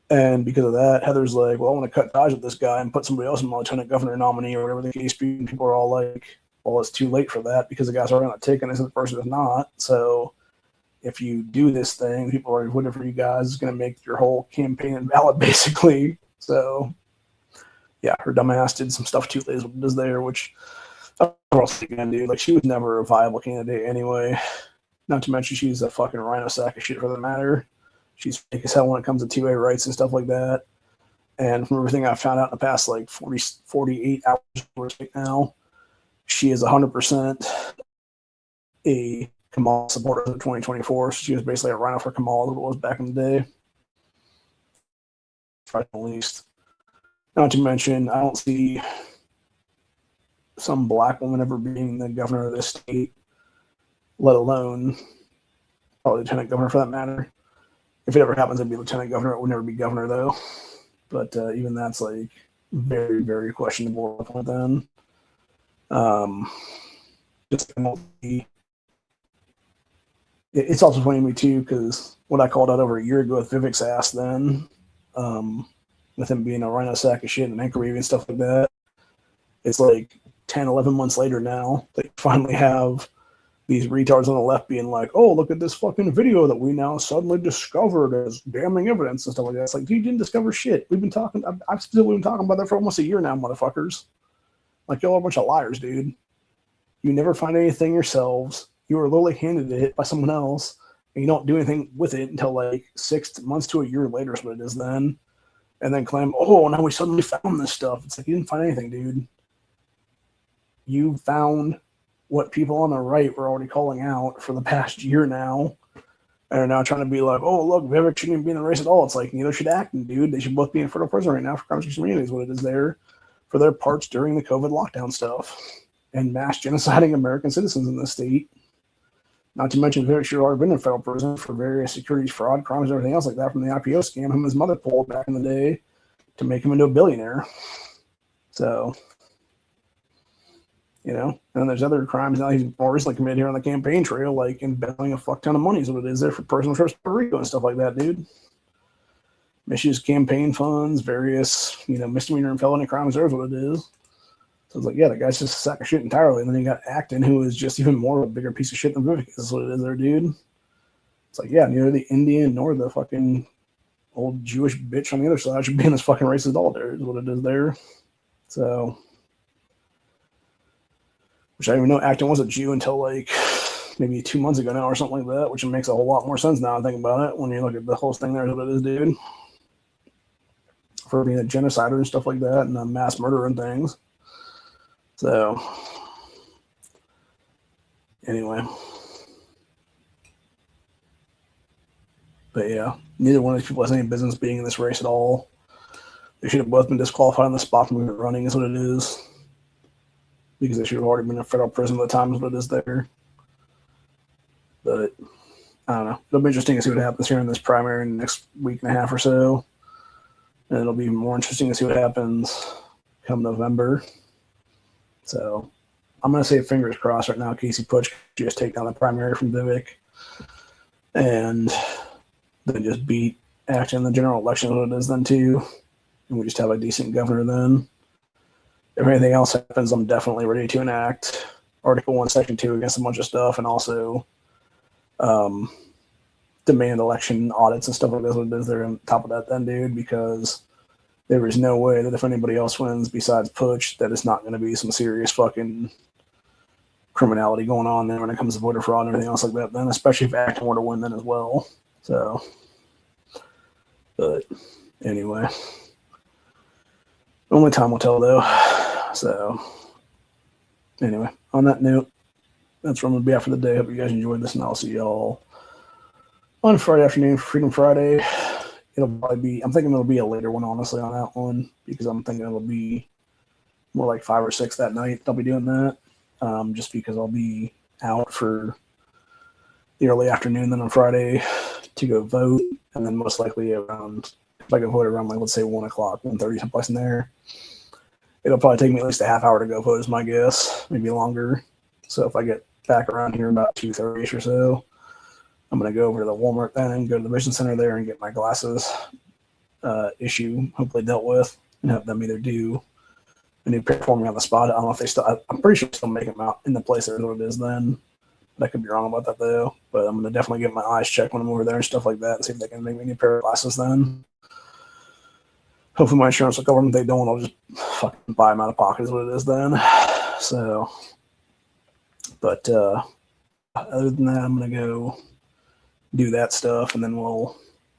And because of that, Heather's like, well, I want to cut ties with this guy and put somebody else in my lieutenant governor nominee or whatever the case be. And people are all like, well, it's too late for that because the guy's already on the ticket and this person is not. So if you do this thing, people are voting for you guys. It's going to make your whole campaign invalid, basically. So yeah, her dumbass did some stuff 2 days when it was there, which again, dude, like, she was never a viable candidate anyway. Not to mention she's a fucking rhino sack of shit for that matter. She's fake as hell when it comes to 2A rights and stuff like that. And from everything I've found out in the past like 48 hours right now, she is 100% a Kamala supporter of 2024. So she was basically a rhino for Kamala as it was back in the day. At least. Not to mention, I don't see some black woman ever being the governor of this state, let alone probably lieutenant governor for that matter. If it ever happens, it'd be lieutenant governor. It would never be governor, though. But even that's like very, very questionable at the point then. It's also funny to me, too, because what I called out over a year ago with Vivek's ass then, with him being a rhino sack of shit and anchor waving and stuff like that. It's like 10, 11 months later now, they finally have these retards on the left being like, oh, look at this fucking video that we now suddenly discovered as damning evidence and stuff like that. It's like, you didn't discover shit. We've been talking, I've still been talking about that for almost a year now, motherfuckers. Like, y'all are a bunch of liars, dude. You never find anything yourselves. You were literally handed it by someone else, and you don't do anything with it until like 6 months to a year later is what it is then. And then claim, oh, now we suddenly found this stuff. It's like, you didn't find anything, dude. You found what people on the right were already calling out for the past year now, and are now trying to be like, oh, look, Vivek shouldn't even be in the race at all. It's like, neither should Acton, dude. They should both be in federal prison right now for crimes against humanity is what it is there for their parts during the COVID lockdown stuff and mass genociding American citizens in the state. Not to mention, Vivek should have already been in federal prison for various securities fraud, crimes, and everything else like that from the IPO scam him and his mother pulled back in the day to make him into a billionaire. So, you know, and then there's other crimes now he's more recently committed here on the campaign trail, like embezzling a fuck ton of money is what it is there for personal trips to Puerto Rico and stuff like that, dude. Misuse campaign funds, various, you know, misdemeanor and felony crimes, there's what it is. So it's like, yeah, the guy's just a sack of shit entirely. And then you got Acton, who is just even more of a bigger piece of shit than Vivek is what it is there, dude. It's like, yeah, neither the Indian nor the fucking old Jewish bitch on the other side should be in this fucking race at all there, is what it is there. So, which I didn't even know Acton was a Jew until like maybe 2 months ago now or something like that, which makes a whole lot more sense now I think about it when you look at the whole thing there, what it is, dude. For being a genocider and stuff like that and a mass murderer and things. So, anyway. But yeah, neither one of these people has any business being in this race at all. They should have both been disqualified on the spot from even running, is what it is. Because they should have already been in federal prison by the time what it is there. But I don't know. It'll be interesting to see what happens here in this primary in the next week and a half or so. And it'll be more interesting to see what happens come November. So I'm going to say fingers crossed right now. Casey Putsch just take down the primary from Vivek. And then just beat Acton in the general election, what it is then too. And we just have a decent governor then. If anything else happens, I'm definitely ready to enact Article 1, Section 2 against a bunch of stuff, and also demand election audits and stuff like that. What it is there on top of that then, dude, because there is no way that if anybody else wins besides Putsch, that it's not going to be some serious fucking criminality going on there when it comes to voter fraud and everything else like that then, especially if Acton were to win then as well. So, but anyway, only time will tell though. So, anyway, on that note, that's where I'm going to be after the day. Hope you guys enjoyed this, and I'll see y'all on Friday afternoon for Freedom Friday. It'll probably be, I'm thinking it'll be a later one, honestly, on that one, because I'm thinking it'll be more like 5 or 6 that night. I'll be doing that, just because I'll be out for the early afternoon then on Friday to go vote, and then most likely around, if I go vote around, like, let's say 1 o'clock, 1:30, someplace in there. It'll probably take me at least a half hour to go vote is my guess, maybe longer. So if I get back around here about 2:30ish or so, I'm going to go over to the Walmart then and go to the Vision Center there and get my glasses issue hopefully dealt with and have them either do a new pair for me on the spot. I don't know if they still, I'm pretty sure they still make them out in the place there what it is then. But I could be wrong about that though. But I'm going to definitely get my eyes checked when I'm over there and stuff like that and see if they can make me a new pair of glasses then. Hopefully my insurance will cover them. If they don't, I'll just fucking buy them out of pocket is what it is then. So, but other than that, I'm going to go do that stuff, and then we'll,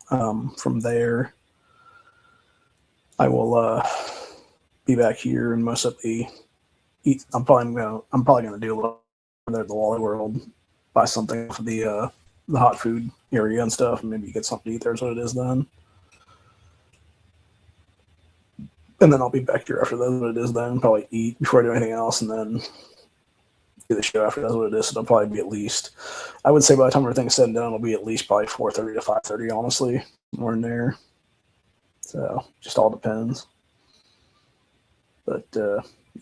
from there, I will be back here and most likely eat. I'm probably gonna do a little there at the Wally World, buy something for the hot food area and stuff, and maybe get something to eat there is what it is then. And then I'll be back here after that's what it is then. Probably eat before I do anything else, and then do the show after that's what it is. So it'll probably be at least, I would say by the time everything's said and done, it'll be at least probably 4:30 to 5:30, honestly, more in there. So just all depends. But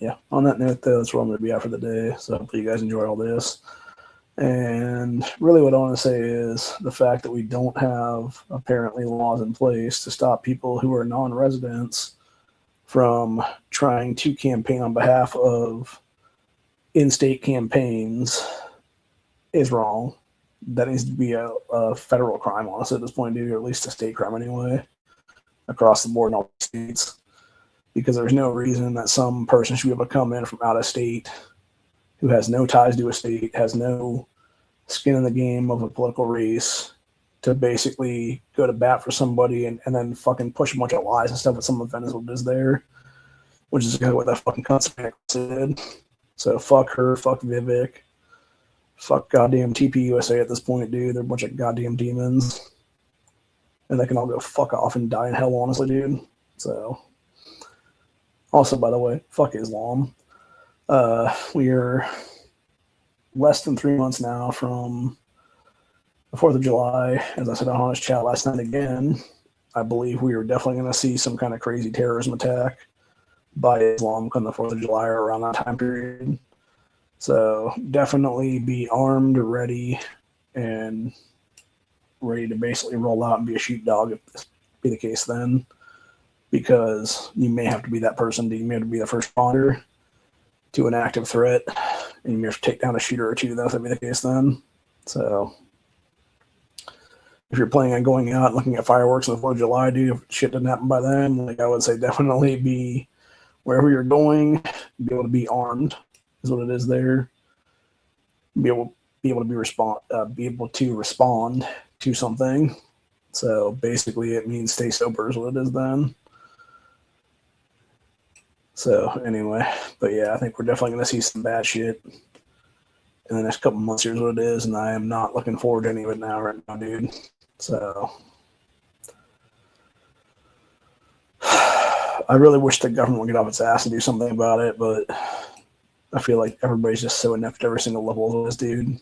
yeah, on that note though, that's where I'm going to be after the day. So hopefully you guys enjoy all this. And really what I want to say is the fact that we don't have apparently laws in place to stop people who are non-residents from trying to campaign on behalf of in-state campaigns is wrong. That needs to be a federal crime, honestly, at this point, or at least a state crime anyway, across the board in all states. Because there's no reason that some person should be able to come in from out of state who has no ties to a state, has no skin in the game of a political race, to basically go to bat for somebody and then fucking push a bunch of lies and stuff with some of Venezuela is there, which is exactly what that fucking cunt did. So fuck her, fuck Vivek, fuck goddamn TPUSA at this point, dude. They're a bunch of goddamn demons. And they can all go fuck off and die in hell, honestly, dude. So, also, by the way, fuck Islam. We are less than 3 months now from the 4th of July. As I said on Honest Chat last night again, I believe we are definitely going to see some kind of crazy terrorism attack by Islam come the 4th of July or around that time period. So definitely be armed, ready, and ready to basically roll out and be a sheepdog if this be the case then. Because you may have to be that person, you may have to be the first responder to an active threat, and you may have to take down a shooter or two, that would be the case then. So if you're planning on going out and looking at fireworks on the 4th of July, dude, if shit doesn't happen by then, like I would say definitely be wherever you're going, be able to be armed is what it is there. Be able be able to respond to something. So basically, it means stay sober is what it is then. So anyway, but yeah, I think we're definitely going to see some bad shit in the next couple months. Here's what it is, and I am not looking forward to any of it right now, dude. So I really wish the government would get off its ass and do something about it, but I feel like everybody's just so inept at every single level of this, dude.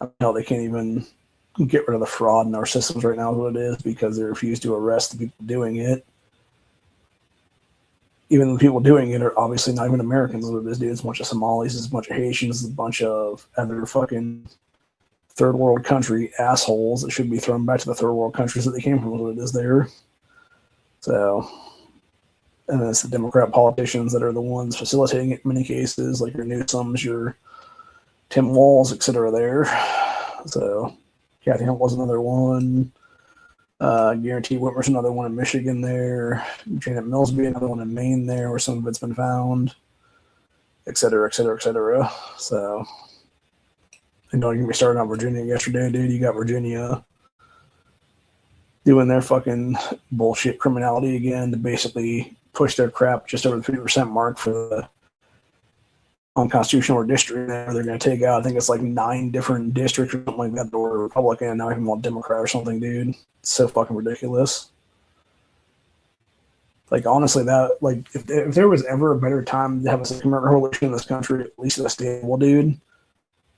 I know they can't even get rid of the fraud in our systems right now is what it is, because they refuse to arrest the people doing it. Even the people doing it are obviously not even Americans is what it is, dude. It's a bunch of Somalis, it's a bunch of Haitians, it's a bunch of other fucking third world country assholes that should be thrown back to the third world countries that they came from is what it is there. So, and it's the Democrat politicians that are the ones facilitating it in many cases, like your Newsoms, your Tim Walz, etc. there. So, Kathy Hunt was another one. Guaranteed Whitmer's another one in Michigan there. Janet Millsby, another one in Maine there, where some of it's been found, etc., etc., etc. So, and don't get me started on Virginia yesterday, dude. You got Virginia doing their fucking bullshit criminality again to basically push their crap just over the 50% mark for the unconstitutional redistricting there. They're going to take out, I think it's like 9 different districts or something like that that were Republican and now even more Democrat or something, dude. It's so fucking ridiculous. Like, honestly, that, like, if there was ever a better time to have a Second Revolution in this country, at least at a state level, dude,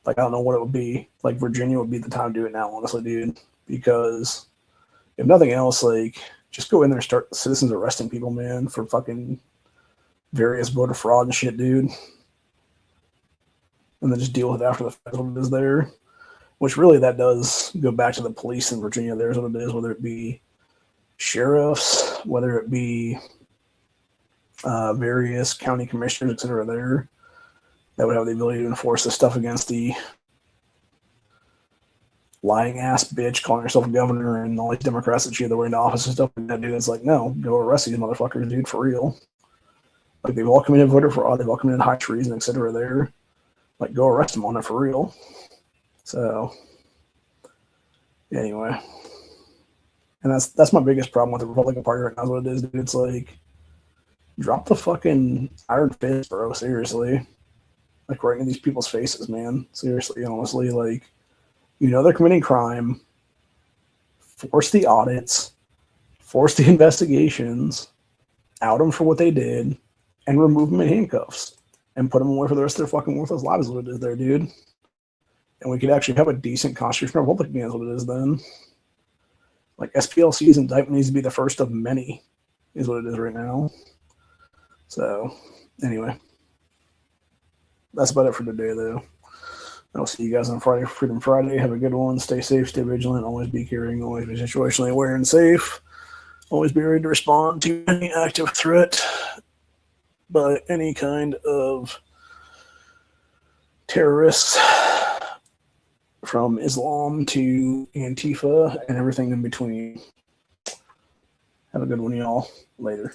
like, I don't know what it would be. Like, Virginia would be the time to do it now, honestly, dude. Because if nothing else, like, just go in there and start citizens arresting people, man, for fucking various voter fraud and shit, dude. And then just deal with it after the fact when it is there. Which really that does go back to the police in Virginia. There's what it is, whether it be sheriffs, whether it be various county commissioners, etc. there, that would have the ability to enforce this stuff against the lying ass bitch calling herself a governor and all these Democrats that she had to wear into office and stuff like that, dude. It's like, no, go arrest these motherfuckers, dude, for real. Like, they've all committed voter fraud, they've all committed high treason, etc. there. Like, go arrest them on it for real. So, anyway. And that's my biggest problem with the Republican Party right now is what it is, dude. It's like, drop the fucking iron fist, bro. Seriously. Like, right in these people's faces, man. Seriously, honestly. Like, you know they're committing crime. Force the audits. Force the investigations. Out them for what they did. And remove them in handcuffs. And put them away for the rest of their fucking worthless lives is what it is there, dude. And we could actually have a decent constitutional republic again is what it is then. Like, SPLC's indictment needs to be the first of many, is what it is right now. So, anyway. That's about it for today, though. I'll see you guys on Friday for Freedom Friday. Have a good one. Stay safe, stay vigilant, always be caring, always be situationally aware and safe. Always be ready to respond to any active threat by any kind of terrorists, from Islam to Antifa and everything in between. Have a good one, y'all. Later.